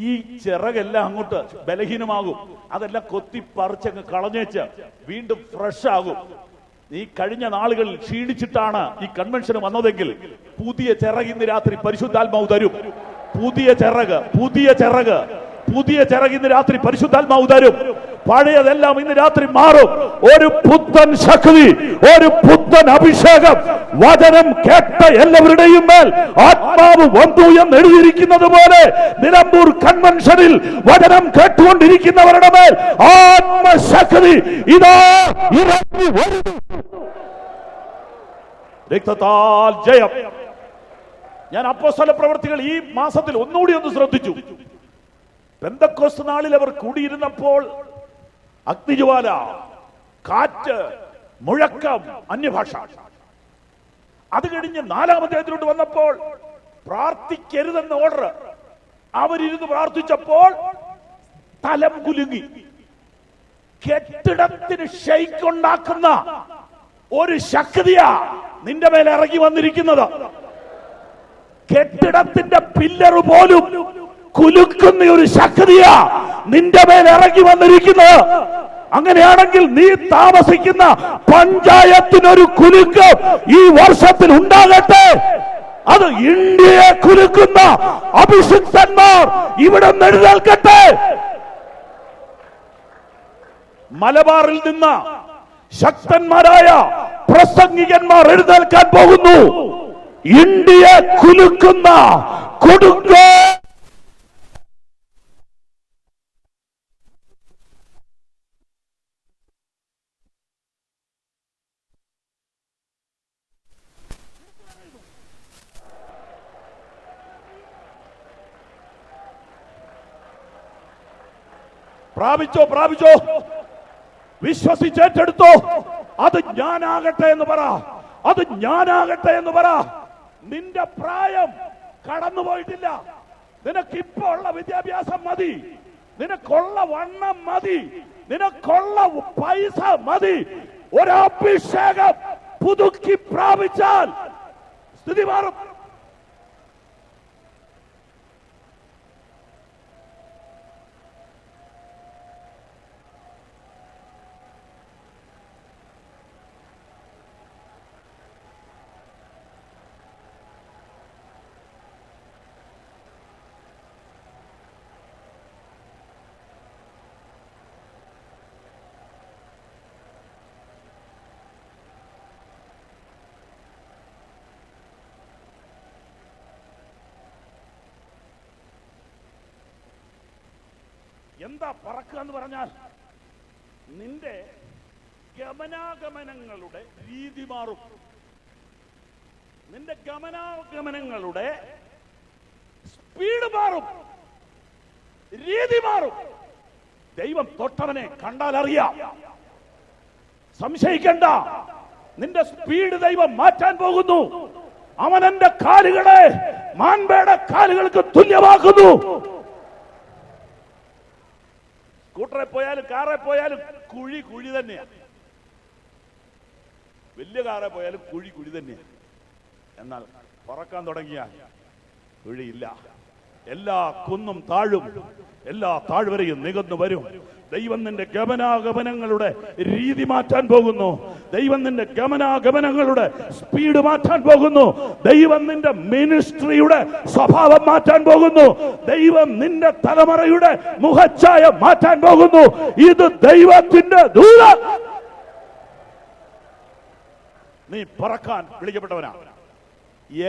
ഈ ചിറകെല്ലാം അങ്ങോട്ട് ബലഹീനമാകും. അതെല്ലാം കൊത്തി പറിച്ചങ്ങ് കളഞ്ഞേച്ച് വീണ്ടും ഫ്രഷ് ആകും. ഈ കഴിഞ്ഞ നാളുകളിൽ ക്ഷീണിച്ചിട്ടാണ് ഈ കൺവെൻഷൻ വന്നതെങ്കിൽ പുതിയ ചിറക് ഇന്ന് രാത്രി പരിശുദ്ധാത്മാവ് തരും. പുതിയ ചിറക്, പുതിയ ചിറക്, പുതിയ ചിറക് ഇന്ന് രാത്രി പരിശുദ്ധാത്മാവ് തരും. പഴയതെല്ലാം ഇന്ന് രാത്രി മാറും. ഒരു പുത്തൻ ശക്തി, ഒരു പുത്തൻ അഭിഷേകം വചനം കേട്ട എല്ലാവരുടെയും മേൽ ആത്മാവ് വന്നു എന്ന് എഴുതിയിരിക്കുന്നത് പോലെ നിലമ്പൂർ കൺവെൻഷനിൽ വചനം കേട്ടുകൊണ്ടിരിക്കുന്നവരുടെ മേൽ ആത്മശക്തി ഇതാ ഇറങ്ങി വരുന്നു. രക്തത്താൽ ജയം. ഞാൻ അപ്പോസ്തല പ്രവൃത്തികൾ ഈ മാസത്തിൽ ഒന്നുകൂടി ഒന്ന് ശ്രദ്ധിച്ചു. പെന്തക്കോസ്ത് നാളിൽ അവർ കൂടിയിരുന്നപ്പോൾ അഗ്നിജ്വാല, കാറ്റ്, മുഴക്കം, അന്യഭാഷ. അത് കഴിഞ്ഞ് 4-ാം അധ്യായത്തിലോട്ട് വന്നപ്പോൾ പ്രാർത്ഥിക്കരുതെന്ന ഓർഡർ. അവരിരുന്ന് പ്രാർത്ഥിച്ചപ്പോൾ തലം കുലുങ്ങി. കെട്ടിടത്തിന് ഷെയ്ക്കുണ്ടാക്കുന്ന ഒരു ശക്തിയാ നിന്റെ മേലെ ഇറങ്ങി വന്നിരിക്കുന്നത്. കെട്ടിടത്തിന്റെ പില്ലർ പോലും കുലുക്കുന്ന ഒരു ശക്തിയാ നിന്റെ മേൽ ഇറങ്ങി വന്നിരിക്കുന്നത്. അങ്ങനെയാണെങ്കിൽ നീ താമസിക്കുന്ന പഞ്ചായത്തിനൊരു കുലുക്ക് ഈ വർഷത്തിൽ ഉണ്ടാകട്ടെ. അത് ഇന്ത്യയെ കുലുക്കുന്ന അഭിഷിക്തന്മാർ ഇവിടെ എഴുന്നേൽക്കട്ടെ. മലബാറിൽ നിന്ന് ശക്തന്മാരായ പ്രസംഗികന്മാർ എഴുന്നേൽക്കാൻ പോകുന്നു. ഇന്ത്യയെ കുലുക്കുന്ന കൊടുങ്ക പ്രാപിച്ചോ, പ്രാപിച്ചോ, വിശ്വസിച്ചേറ്റെടുത്തോ. അത് ഞാനാകട്ടെ എന്ന് പറ, അത് ഞാനാകട്ടെ എന്ന് പറ. നിന്റെ പ്രായം കടന്നുപോയിട്ടില്ല. നിനക്കിപ്പോ ഉള്ള വിദ്യാഭ്യാസം മതി, നിനക്കുള്ള വണ്ണം മതി, നിനക്കുള്ള പൈസ മതി. ഒരഭിഷേകം പുതുക്കി പ്രാപിച്ചാൽ സ്ഥിതി മാറും. എന്താ പറക്കുക എന്ന് പറഞ്ഞാൽ നിന്റെ ഗമനാഗമനങ്ങളുടെ രീതി മാറും. നിന്റെ ഗമനാഗമനങ്ങളുടെ സ്പീഡ് മാറും, രീതി മാറും. ദൈവം തൊട്ടവനെ കണ്ടാൽ അറിയാം. സംശയിക്കണ്ട, നിന്റെ സ്പീഡ് ദൈവം മാറ്റാൻ പോകുന്നു. അവൻ എന്റെ കാലുകളെ മാൻപയുടെ കാലുകൾക്ക് തുല്യമാക്കുന്നു. സ്കൂട്ടറെ പോയാലും കാറെ പോയാലും കുഴി കുഴി തന്നെയാണ്. വലിയ കാറെ പോയാലും കുഴി കുഴി തന്നെയാണ്. എന്നാൽ പറക്കാൻ തുടങ്ങിയാൽ കുഴിയില്ല. എല്ലാ കുന്നും താഴും, എല്ലാ താഴ്വരയും നികന്നു വരും. ദൈവം നിന്റെ ഗമനാഗമനങ്ങളുടെ രീതി മാറ്റാൻ പോകുന്നു. ദൈവം നിന്റെ ഗമനാഗമനങ്ങളുടെ സ്പീഡ് മാറ്റാൻ പോകുന്നു. ദൈവം നിന്റെ മിനിസ്ട്രിയുടെ സ്വഭാവം മാറ്റാൻ പോകുന്നു. ദൈവം നിന്റെ തലമുറയുടെ മുഖച്ഛായ മാറ്റാൻ പോകുന്നു. ഇത് ദൈവത്തിന്റെ ദൂതൻ. നീ പറക്കാൻ വിളിക്കപ്പെട്ടവനാ,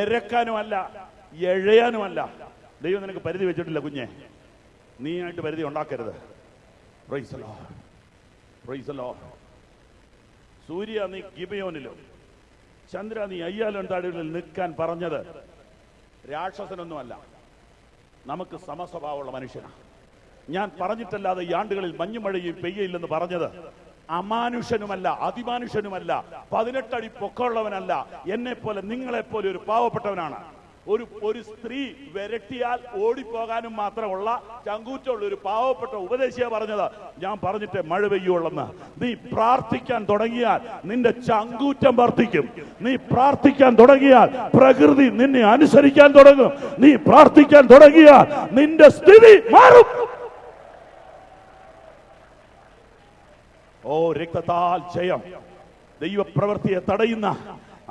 എരക്കാനുമല്ല എഴയാനുമല്ല. ദൈവം നിനക്ക് പരിധി വെച്ചിട്ടില്ല കുഞ്ഞെ, നീ ആയിട്ട് പരിധി ഉണ്ടാക്കരുത്. Praise the lord, praise the lord. സൂര്യ നീ ഗിബയോനിലും ചന്ദ്ര നീ അയ്യാലും താടികളിൽ നിൽക്കാൻ പറഞ്ഞത് രാക്ഷസനൊന്നുമല്ല, നമുക്ക് സമസ്വഭാവമുള്ള മനുഷ്യനാണ്. ഞാൻ പറഞ്ഞിട്ടല്ലാതെ ഈ ആണ്ടുകളിൽ മഞ്ഞുമഴയും പെയ്യയില്ലെന്ന് പറഞ്ഞത് അമാനുഷനുമല്ല, അതിമാനുഷനുമല്ല, 18 അടി പൊക്കമുള്ളവനല്ല, എന്നെ പോലെ നിങ്ങളെപ്പോലെ ഒരു പാവപ്പെട്ടവനാണ്. ഒരു സ്ത്രീ വിരട്ടിയാൽ ഓടിപ്പോകാനും മാത്രമുള്ള ചങ്കൂറ്റുള്ള ഒരു പാവപ്പെട്ട ഉപദേശിയാ പറഞ്ഞത്. ഞാൻ പറഞ്ഞിട്ടേ മഴ പെയ്യുള്ളെന്ന്. നീ പ്രാർത്ഥിക്കാൻ തുടങ്ങിയാൽ നിന്റെ ചങ്കൂറ്റം വർദ്ധിക്കും. നീ പ്രാർത്ഥിക്കാൻ തുടങ്ങിയാൽ പ്രകൃതി നിന്നെ അനുസരിക്കാൻ തുടങ്ങും. നീ പ്രാർത്ഥിക്കാൻ തുടങ്ങിയാൽ നിന്റെ സ്ഥിതി മാറും. ഓ രക്തത്താൽ ജയം. ദൈവപ്രവൃത്തിയെ തടയുന്ന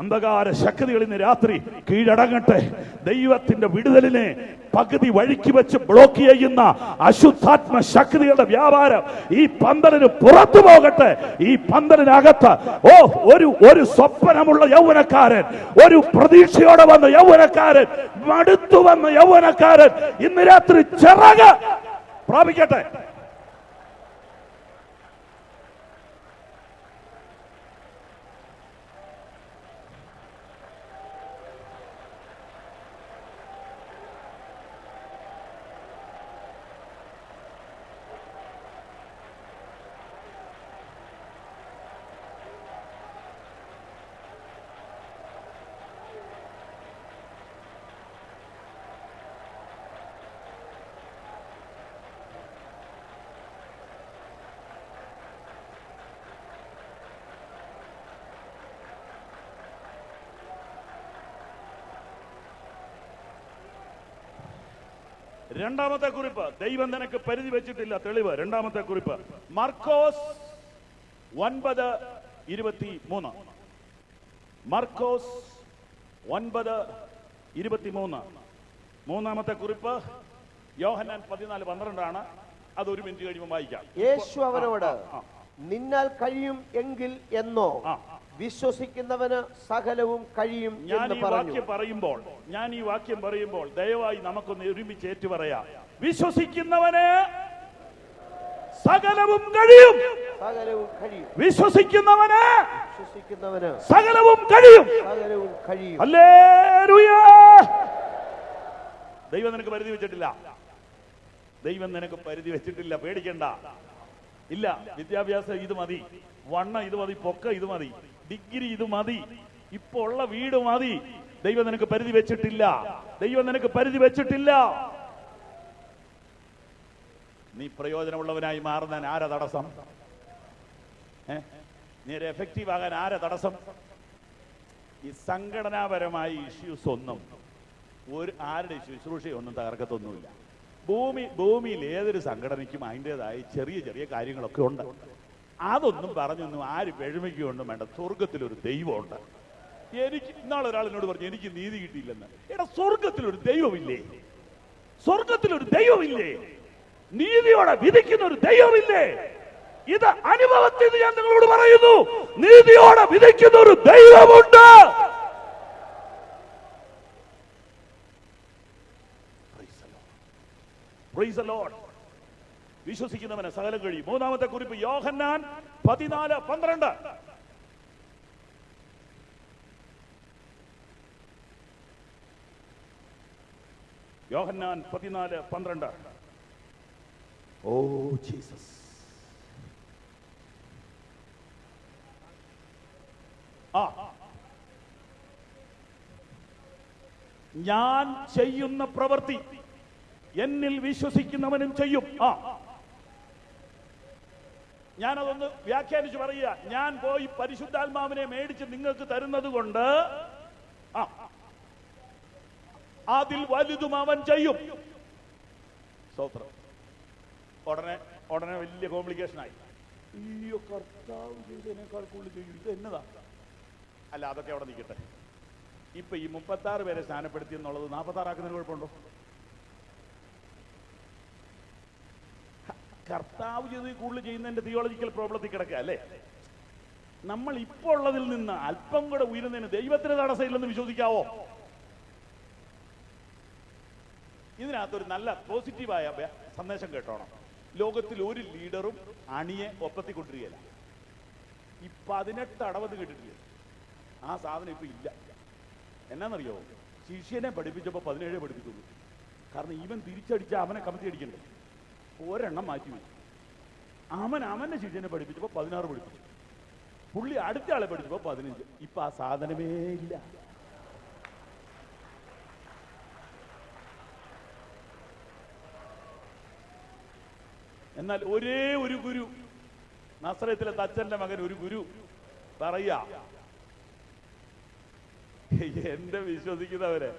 അന്ധകാര ശക്തികൾ ഇന്ന് രാത്രി കീഴടങ്ങട്ടെ. ദൈവത്തിന്റെ വിടുതലിനെ പകുതി വഴിക്ക് വെച്ച് ബ്ലോക്ക് ചെയ്യുന്ന അശുദ്ധാത്മ ശക്തികളുടെ വ്യാപാരം ഈ പന്തലിന് പുറത്തു പോകട്ടെ. ഈ പന്തലിനകത്ത് ഒരു സ്വപ്നമുള്ള യൗവനക്കാരൻ, ഒരു പ്രതീക്ഷയോടെ വന്ന യൗവനക്കാരൻ, മടുത്തു വന്ന യൗവനക്കാരൻ ഇന്ന് രാത്രി ചിറക് പ്രാപിക്കട്ടെ. രണ്ടാമത്തെ കുറിപ്പ്, ദൈവം നിനക്ക് പരിധി വെച്ചിട്ടില്ല. തെളിവ് രണ്ടാമത്തെ കുറിപ്പ് മർക്കോസ് 9:23. മർക്കോസ് 9:23. മൂന്നാമത്തെ കുറിപ്പ് യോഹന്നാൻ 14:12 അത് 1 മിനിറ്റ് കഴിയുമ്പോൾ വായിക്കാം. യേശു അവനോട് നിന്നാൽ കഴിയും എങ്കിൽ എന്നോ വിശ്വസിക്കുന്നവന് സകലവും കഴിയും എന്ന് പറഞ്ഞു. ഞാൻ ഈ വാക്യം പറയുമ്പോൾ ദയവായി നമുക്കൊന്ന് ഒരുമിച്ച് ഏറ്റു പറയാം. വിശ്വസിക്കുന്നവന് സകലവും കഴിയും. സകലവും കഴിയും. വിശ്വസിക്കുന്നവന് സകലവും കഴിയും. സകലവും കഴിയും. ഹല്ലേലൂയ. ദൈവം നിനക്ക് പരിധി വെച്ചിട്ടില്ല. ദൈവം നിനക്ക് പരിധി വെച്ചിട്ടില്ല. പേടിക്കണ്ട. ഇല്ല, വിദ്യാഭ്യാസം ഇത് മതി, വണ്ണ ഇത് മതി, പൊക്ക ഇത് മതി, ഡിഗ്രി ഇത് മതി, ഇപ്പൊ ഉള്ള വീട് മതി. ദൈവം നിനക്ക് പരിധി വെച്ചിട്ടില്ല. ദൈവം നിനക്ക് പരിധി വെച്ചിട്ടില്ല. നീ പ്രയോജനമുള്ളവനായി മാറുന്നതിന് ആരാ തടസ്സം? നീ ഒരു എഫക്റ്റീവ് ആകാൻ ആരാ തടസ്സം? ഈ സംഘടനാപരമായ ഇഷ്യൂസ് ഒന്നും ആരുടെ ശുശ്രൂഷയൊന്നും തകർക്കത്തൊന്നുമില്ല. ഭൂമിയിൽ ഏതൊരു സംഘടനയ്ക്കും അതിൻ്റെതായ ചെറിയ ചെറിയ കാര്യങ്ങളൊക്കെ ഉണ്ട്. അതൊന്നും പറഞ്ഞൊന്നും ആര് വിഷമിക്കുകയൊന്നും വേണ്ട. സ്വർഗത്തിലൊരു ദൈവമുണ്ട്. എനിക്ക് ഇന്നാളെ ഒരാൾ എന്നോട് പറഞ്ഞു എനിക്ക് നീതി കിട്ടിയില്ലെന്ന്. എടാ, സ്വർഗത്തിലൊരു ദൈവമില്ലേ? സ്വർഗത്തിലൊരു ദൈവമില്ലേ? നീതിയോടെ വിധിക്കുന്ന ഒരു ദൈവമില്ലേ? ഇത് അനുഭവത്തിൽ ഞാൻ നിങ്ങളോട് പറയുന്നു. നീതിയോടെ വിധിക്കുന്ന ഒരു ദൈവമുണ്ട്. Praise the Lord. വിശ്വസിക്കുന്നവന് സകലം കഴിയും. മൂന്നാമത്തെ കുറിപ്പ് യോഹന്നാൻ 14:12. യോഹന്നാൻ 14:12. Oh Jesus. ഞാൻ ചെയ്യുന്ന പ്രവൃത്തി എന്നിൽ വിശ്വസിക്കുന്നവനും ചെയ്യും. ഞാനതൊന്ന് വ്യാഖ്യാനിച്ച് പറയുക. ഞാൻ പോയി പരിശുദ്ധാത്മാവിനെ മേടിച്ച് നിങ്ങൾക്ക് തരുന്നത് കൊണ്ട് അതിൽ വലുതും അവൻ ചെയ്യും. സ്തോത്രം. ഉടനെ വലിയ കോംപ്ലിക്കേഷൻ ആയി. അയ്യോ, കർത്താവ് ചെയ്തതിനേക്കാൾ കൂടുതൽ ചെയ്യും, ഇത് എന്നതാ? അല്ല, അതൊക്കെ അവിടെ നിൽക്കട്ടെ. ഇപ്പൊ ഈ 36 പേരെ സ്ഥാനപ്പെടുത്തി എന്നുള്ളത് 46 ആക്കുന്നതിന് കുഴപ്പമുണ്ടോ? കർത്താവ് ചെയ്ത് കൂടുതൽ ചെയ്യുന്നതിന്റെ തിയോളജിക്കൽ പ്രോബ്ലത്തിൽ കിടക്കുക അല്ലേ? നമ്മൾ ഇപ്പോൾ ഉള്ളതിൽ നിന്ന് അല്പം കൂടെ ഉയരുന്നതിന് ദൈവത്തിന് തടസ്സമില്ലെന്ന് വിശ്വസിക്കാവോ? ഇതിനകത്തൊരു നല്ല പോസിറ്റീവായ സന്ദേശം കേട്ടോണം. ലോകത്തിൽ ഒരു ലീഡറും അണിയെ ഒപ്പത്തിക്കൊണ്ടിരിക്കുകയില്ല. ഈ 18 അടവത് കേട്ടിട്ടില്ല. ആ സാധനം ഇപ്പൊ ഇല്ല. എന്നാന്നറിയോ? ശിഷ്യനെ പഠിപ്പിച്ചപ്പോ 17 പഠിപ്പിച്ചുള്ളൂ. കാരണം ഇവൻ തിരിച്ചടിച്ച അവനെ കമത്തി അടിക്കണ്ടേ, ഒരെണ്ണം മാറ്റി വെച്ചു. അവന്റെ ശിഷ്യനെ പഠിപ്പിച്ചപ്പോ 16 പഠിപ്പിച്ചു. പുള്ളി അടുത്ത ആളെ പഠിച്ചപ്പോ 15. ഇപ്പൊ ആ സാധനമേ ഇല്ല. എന്നാൽ ഒരേ ഒരു ഗുരു, നസ്രയത്തിലെ തച്ചന്റെ മകൻ ഒരു ഗുരു പറയാ, എന്റെ വിശ്വസിക്കുന്നവരെ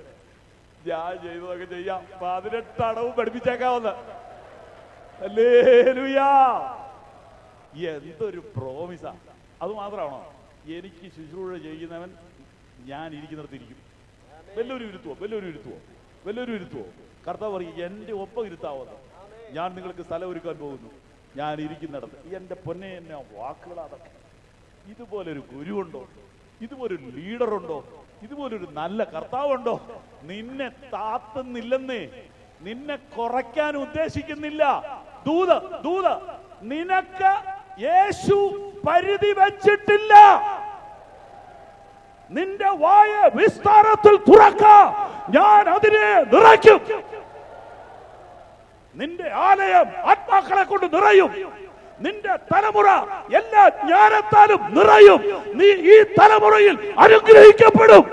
ഞാൻ ചെയ്തതൊക്കെ ചെയ്യാം, 18 അടവും പഠിപ്പിച്ചേക്കാവുന്ന. ഹല്ലേലൂയാ! എന്തൊരു പ്രോമിസാ! അത് മാത്രമാണോ? എനിക്ക് ശുശ്രൂഷ ചെയ്യുന്നവൻ ഞാൻ ഇരിക്കുന്നിടത്തിരിക്കും. വലിയൊരു ഇരുത്തുവോ? കർത്താവ് പറയും, എന്റെ ഒപ്പം ഇരുത്താവുന്ന, ഞാൻ നിങ്ങൾക്ക് സ്ഥലം ഒരുക്കാൻ പോകുന്നു, ഞാൻ ഇരിക്കുന്നിടത്ത്. എന്റെ പൊന്നെ, എന്നെ വാക്കുകളാതൊക്കെ. ഇതുപോലൊരു ഗുരുവുണ്ടോ? ഇതുപോലൊരു ലീഡറുണ്ടോ? ഇതുപോലൊരു നല്ല കർത്താവുണ്ടോ? നിന്നെ താത്തുന്നില്ലെന്നേ, നിന്നെ കുറയ്ക്കാൻ ഉദ്ദേശിക്കുന്നില്ല. ദൂത നിനക്ക് യേശു പരിധി വെച്ചിട്ടില്ല. നിന്റെ വായ വിസ്താരത്തിൽ തുറക്ക, ഞാൻ അതിനെ നിറയ്ക്കും. നിന്റെ ആലയം ആത്മാക്കളെ കൊണ്ട് നിറയും. നിന്റെ തലമുറ എല്ലാ ജ്ഞാനത്താലും നിറയും. നീ ഈ തലമുറയിൽ അനുഗ്രഹിക്കപ്പെടും.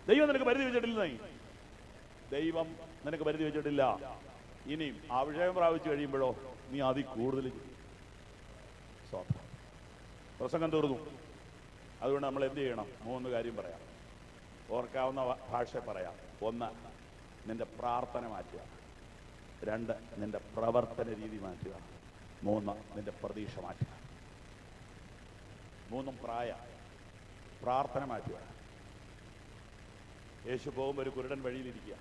ദൈവം നിനക്ക് പരിധി വെച്ചിട്ടില്ല. ദൈവം നിനക്ക് പരിധി വെച്ചിട്ടില്ല. ഇനിയും അഭിഷേകം പ്രാപിച്ചു കഴിയുമ്പോഴോ നീ അതിൽ കൂടുതൽ പ്രസംഗം തീർന്നു. അതുകൊണ്ട് നമ്മൾ എന്ത് ചെയ്യണം? 3 കാര്യം പറയാം. ഓർക്കാവുന്ന ഭാഷ പറയാം. 1, നിന്റെ പ്രാർത്ഥന മാറ്റുക. 2, നിന്റെ പ്രവർത്തന രീതി മാറ്റുക. 3, നിന്റെ പ്രതീക്ഷ മാറ്റുക. 3 പ്രാർത്ഥന മാറ്റുക. യേശു പോകുമ്പോൾ ഒരു കുരുടൻ വഴിയിലിരിക്കുക.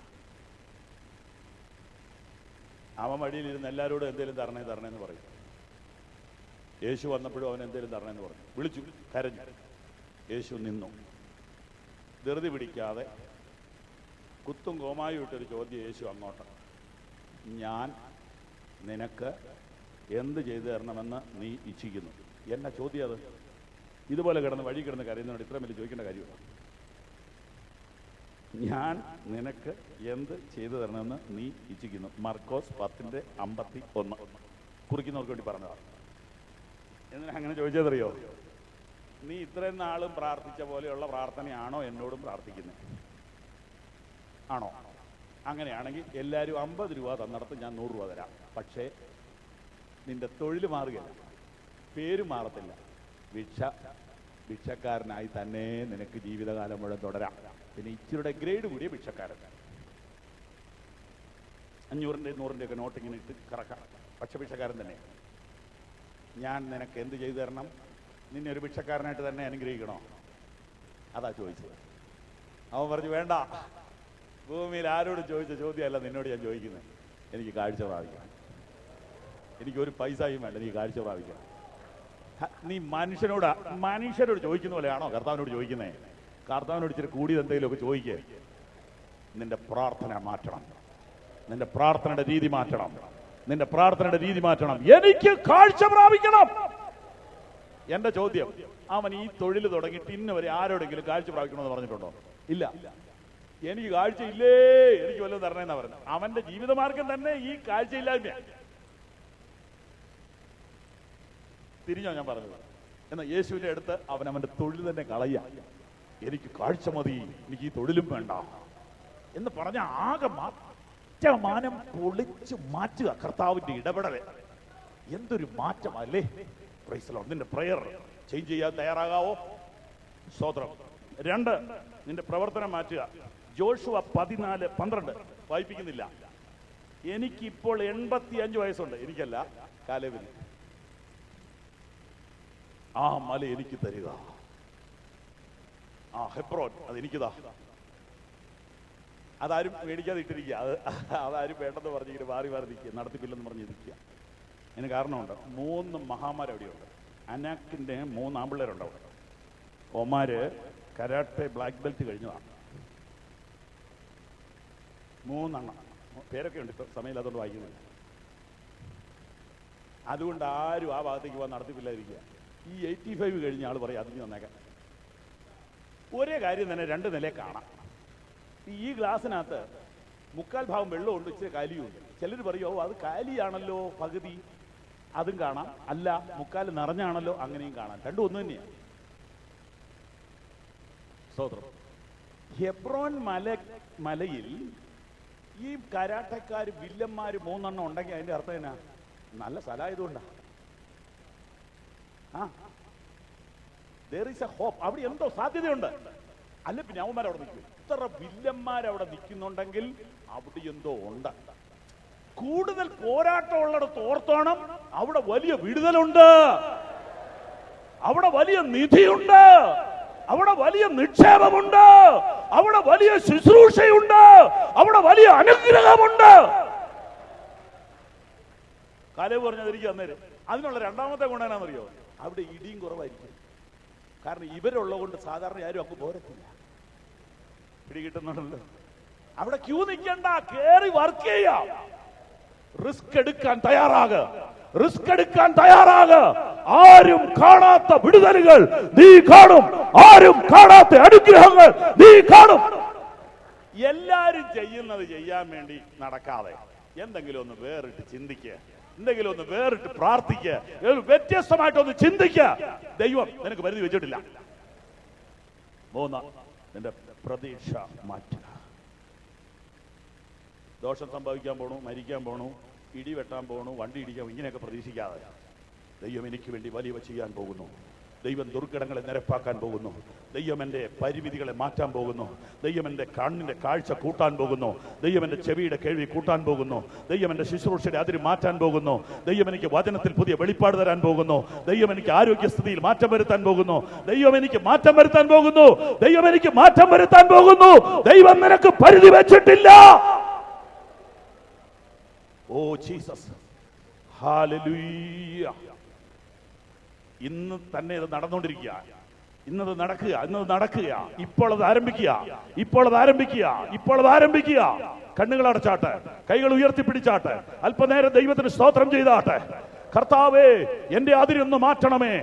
അവൻ വഴിയിലിരുന്ന് എല്ലാവരോടും എന്തേലും തരണേന്ന് പറയും. യേശു വന്നപ്പോഴും അവൻ എന്തേലും തരണേന്ന് പറഞ്ഞു. വിളിച്ചു, കരഞ്ഞു. യേശു നിന്നു. ധൃതി പിടിക്കാതെ കുത്തും കോമായും ഇട്ടൊരു ചോദ്യം യേശു അങ്ങോട്ട്, ഞാൻ നിനക്ക് എന്ത് ചെയ്തു തരണമെന്ന് നീ ഇച്ഛിക്കുന്നു? എന്നാ ചോദ്യം അത്? ഇതുപോലെ വഴി കിടന്ന് കരയുന്നതുകൊണ്ട് ഇത്രയും വലിയ ചോദിക്കേണ്ട കാര്യമാണ്. ഞാൻ നിനക്ക് എന്ത് ചെയ്തു തരണമെന്ന് നീ ഇച്ഛിക്കുന്നു. മർക്കോസ് 10:51. കുറിക്കുന്നവർക്ക് വേണ്ടി പറഞ്ഞതാണ്. എന്തിനാ അങ്ങനെ ചോദിച്ചതറിയോ? നീ ഇത്രയും നാളും പ്രാർത്ഥിച്ച പോലെയുള്ള പ്രാർത്ഥനയാണോ എന്നോടും പ്രാർത്ഥിക്കുന്നത്? ആണോ? അങ്ങനെയാണെങ്കിൽ എല്ലാവരും 50 രൂപ തന്നിടത്ത് ഞാൻ 100 രൂപ തരാം. പക്ഷേ നിന്റെ തൊഴിൽ മാറുകയില്ല, പേര് മാറത്തില്ല. ഭിക്ഷക്കാരനായി തന്നെ നിനക്ക് ജീവിതകാലം മുഴുവൻ തുടരാം. പിന്നെ ഇച്ചിരിയുടെ ഗ്രേഡ് കൂടിയ ഭിക്ഷക്കാരൻ. 500-ന്റെ 100-ന്റെ ഒക്കെ നോട്ട് ഇങ്ങനെ ഇട്ട് കറക്കാം. പക്ഷെ ഭിക്ഷക്കാരൻ തന്നെ. ഞാൻ നിനക്ക് എന്ത് ചെയ്തു തരണം? നിന്നെ ഒരു ഭിക്ഷക്കാരനായിട്ട് തന്നെ അനുഗ്രഹിക്കണോ? അതാ ചോദിച്ചത്. അവൻ പറഞ്ഞു, വേണ്ട, ഭൂമിയിൽ ആരോട് ചോദിച്ച ചോദ്യമല്ല നിന്നോട് ഞാൻ ചോദിക്കുന്നത്. എനിക്ക് കാഴ്ച പ്രാപിക്കണം. എനിക്കൊരു പൈസയും വേണ്ട, നീ കാഴ്ച പ്രാപിക്കണം. നീ മനുഷ്യരോട് ചോദിക്കുന്ന പോലെയാണോ കർത്താവിനോട് ചോദിക്കുന്നത്? കർത്താവിനോട് ഇച്ചിരി കൂടിയത് എന്തെങ്കിലുമൊക്കെ ചോദിക്കുക. നിന്റെ പ്രാർത്ഥന മാറ്റണം. നിന്റെ പ്രാർത്ഥനയുടെ രീതി മാറ്റണം. എനിക്ക് കാഴ്ച പ്രാപിക്കണം. എന്റെ ചോദ്യം, അവൻ ഈ തൊഴിൽ തുടങ്ങിയിട്ട് ഇന്ന് വരെ ആരോടെങ്കിലും കാഴ്ച പ്രാപിക്കണമെന്ന് പറഞ്ഞിട്ടുണ്ടോ? ഇല്ല. എനിക്ക് കാഴ്ചയില്ലേ, എനിക്ക് വല്ലതും തരണേന്നാ പറഞ്ഞു. അവന്റെ ജീവിതമാർഗം തന്നെ ഈ കാഴ്ചയില്ലായ്മ. തിരിഞ്ഞോ ഞാൻ പറഞ്ഞത്? എന്നാൽ യേശുവിന്റെ അടുത്ത് അവന്റെ തൊഴിൽ തന്നെ കളയുക. എനിക്ക് കാഴ്ച മതി, എനിക്ക് ഈ തൊഴിലും വേണ്ട എന്ന് പറഞ്ഞ ആകെ മാനം പൊളിച്ചു മാറ്റുക. കർത്താവിന്റെ ഇടപെടൽ എന്തൊരു മാറ്റമല്ലേ? Praise the lord. നിന്റെ പ്രയർ ചേഞ്ച് ചെയ്യാൻ തയ്യാറാകാവോ? സ്തോത്രം. 2, നിന്റെ പ്രവർത്തനം മാറ്റുക. ജോഷുവ 14:12 വായിപ്പിക്കുന്നില്ല. എനിക്കിപ്പോൾ 85 വയസ്സുണ്ട്. എനിക്കല്ല, കാലേബിന്. ആ മല എനിക്ക് തരിക, ആ ഹെബ്രോൻ അത് എനിക്കിതാ. അതാരും മേടിക്കാതെ ഇട്ടിരിക്കുക. അതാരും വേണ്ടെന്ന് പറഞ്ഞിങ്ങനെ മാറി നിൽക്കുക, നടത്തിപ്പില്ലെന്ന് പറഞ്ഞ് ഇരിക്കുക. അതിന് കാരണമുണ്ട്. 3 മഹാമാർ അവിടെയുണ്ട്. അനാക്കിൻ്റെ 3 ആമ്പിള്ളേരുണ്ട് അവിടെ. ഒമാര് കരാട്ടെ ബ്ലാക്ക് ബെൽറ്റ് കഴിഞ്ഞതാണ്. 3 പേരൊക്കെ ഉണ്ട്, ഇപ്പം സമയമില്ലാത്തതുകൊണ്ട് വായിക്കുന്നില്ല. അതുകൊണ്ട് ആരും ആ ഭാഗത്തേക്ക് പോകാൻ നടത്തിപ്പില്ലാതിരിക്കുക. ഈ 85 കഴിഞ്ഞ ആൾ പറയും അതിന് വന്നേക്കാം. ഒരേ കാര്യം തന്നെ 2 നിലയെ കാണാം. ഈ ഗ്ലാസ്സിനകത്ത് 3/4 ഭാഗം വെള്ളമുണ്ട്, ഇച്ചിരി കാലിയുണ്ട്. ചിലർ പറയുമോ അത് കാലിയാണല്ലോ പകുതി, അതും കാണാം. അല്ല 3/4 നിറഞ്ഞാണല്ലോ, അങ്ങനെയും കാണാം. രണ്ടും ഒന്ന് തന്നെയാണ്. സ്തോത്രം. ഹെബ്രോൻ മലയിൽ ഈ കരാട്ടക്കാർ വില്ലന്മാർ 3 ഉണ്ടെങ്കിൽ അതിന്റെ അർത്ഥം എന്നാ? നല്ല സ്ഥലമായതുകൊണ്ടാ. there is a hope. അവിടെ എന്തോ സാധ്യതയുണ്ട്. അല്ല പിന്നെ അവന്മാർ അവിടെ നിൽക്കും. ഇത്ര വില്ലന്മാരവിടെ നിൽക്കുന്നുണ്ടെങ്കിൽ അവിടെ എന്തോ ഉണ്ട്. കൂടുതൽ പോരാട്ടം ഉള്ളിടത്ത് ഓർത്തോണം, അവിടെ വലിയ വിടുതലുണ്ട്, അവിടെ വലിയ നിധിയുണ്ട്, അവിടെ വലിയ നിക്ഷേപമുണ്ട്, അവിടെ വലിയ ശുശ്രൂഷയുണ്ട്, അവിടെ വലിയ അനുഗ്രഹമുണ്ട്. കാലേബ് പറഞ്ഞതിരിക്കും അന്നേരം. അതിനുള്ള 2ാമത്തെ ഗുണം എന്നാണെന്നറിയോ? അവിടെ ഇടിയും കുറവായിരിക്കും. കാരണം ഇവരുള്ളതുകൊണ്ട് സാധാരണ ആരും അങ്ങ് പോരത്തില്ല. പിടികിട്ടുന്നുണ്ടല്ലോ. അവിടെ ക്യൂ നിൽക്കണ്ട, കേറി വർക്ക് ചെയ്യാം. റിസ്ക് എടുക്കാൻ തയ്യാറാക. ആരും കാണാത്ത വിടുതലുകൾ നീ കാണും, ആരും കാണാത്ത അനുഗ്രഹങ്ങൾ നീ കാണും. എല്ലാരും ചെയ്യുന്നത് ചെയ്യാൻ വേണ്ടി നടക്കാതെ എന്തെങ്കിലും ഒന്ന് വേറിട്ട് ചിന്തിക്കുക, എന്തെങ്കിലും ഒന്ന് വേറിട്ട് പ്രാർത്ഥിക്കുക, വ്യത്യസ്തമായിട്ടൊന്ന് ചിന്തിക്കുക. ദൈവം നിനക്ക് പരിധി വെച്ചിട്ടില്ല. 3, നിന്റെ പ്രതീക്ഷ മാറ്റുക. ദോഷം സംഭവിക്കാൻ പോണു, മരിക്കാൻ പോണു, ഇടി വെട്ടാൻ പോണു, വണ്ടി ഇടിക്കാൻ, ഇങ്ങനെയൊക്കെ പ്രതീക്ഷിക്കാതെ ദൈവം എനിക്ക് വേണ്ടി വലിയവ ചെയ്യാൻ പോകുന്നു. ദൈവം ദുർഘടങ്ങളെ നിരപ്പാക്കാൻ പോകുന്നു. ദൈവം എൻ്റെ പരിമിതികളെ മാറ്റാൻ പോകുന്നു. ദൈവം എൻ്റെ കണ്ണിൻ്റെ കാഴ്ച കൂട്ടാൻ പോകുന്നു. ദൈവം എൻ്റെ ചെവിയുടെ കേൾവി കൂട്ടാൻ പോകുന്നു. ദൈവം എൻ്റെ ശുശ്രൂഷയുടെ അതിര് മാറ്റാൻ പോകുന്നു. ദൈവം എനിക്ക് വചനത്തിൽ പുതിയ വെളിപ്പാട് തരാൻ പോകുന്നു. ദൈവം എനിക്ക് ആരോഗ്യസ്ഥിതിയിൽ മാറ്റം വരുത്താൻ പോകുന്നു. ദൈവം എനിക്ക് മാറ്റം വരുത്താൻ പോകുന്നു. ദൈവം എനിക്ക് മാറ്റം വരുത്താൻ പോകുന്നു. ദൈവം നിനക്ക് പരിധി വെച്ചിട്ടില്ല. Oh Jesus, hallelujah. ഇന്ന് തന്നെ ഇത് നടന്നുകൊണ്ടിരിക്കുക. ഇന്നത് നടക്കുക. ഇപ്പോൾ അത് ആരംഭിക്കുക. കണ്ണുകൾ അടച്ചാട്ടെ, കൈകൾ ഉയർത്തിപ്പിടിച്ചാട്ടെ, അല്പനേരം ദൈവത്തിന് സ്തോത്രം ചെയ്താട്ടെ. കർത്താവേ, എന്റെ അതിരൊന്ന് മാറ്റണമേ.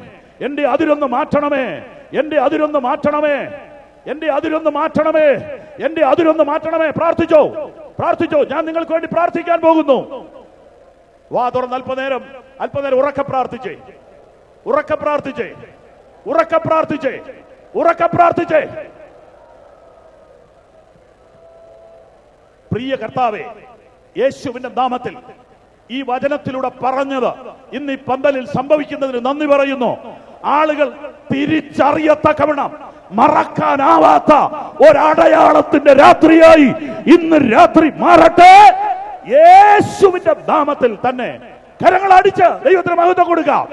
പ്രാർത്ഥിച്ചോ. ഞാൻ നിങ്ങൾക്ക് വേണ്ടി പ്രാർത്ഥിക്കാൻ പോകുന്നു. വാ തുറന്ന് അല്പനേരം ഉറക്കെ പ്രാർത്ഥിച്ചേ. പ്രിയ കർത്താവേ, യേശുവിന്റെ നാമത്തിൽ ഈ വചനത്തിലൂടെ പറഞ്ഞത് ഇന്ന് ഈ പന്തലിൽ സംഭവിക്കുന്നതിന് നന്ദി പറയുന്നു. ആളുകൾ തിരിച്ചറിയത്തക്കവണ്ണം മറക്കാനാവാത്ത ഒരടയാളത്തിന്റെ രാത്രിയായി ഇന്ന് രാത്രി മാറട്ടെ. യേശുവിന്റെ നാമത്തിൽ തന്നെ കരങ്ങൾ അടിച്ച് ദൈവത്തിന് മഹത്വം കൊടുക്കാം.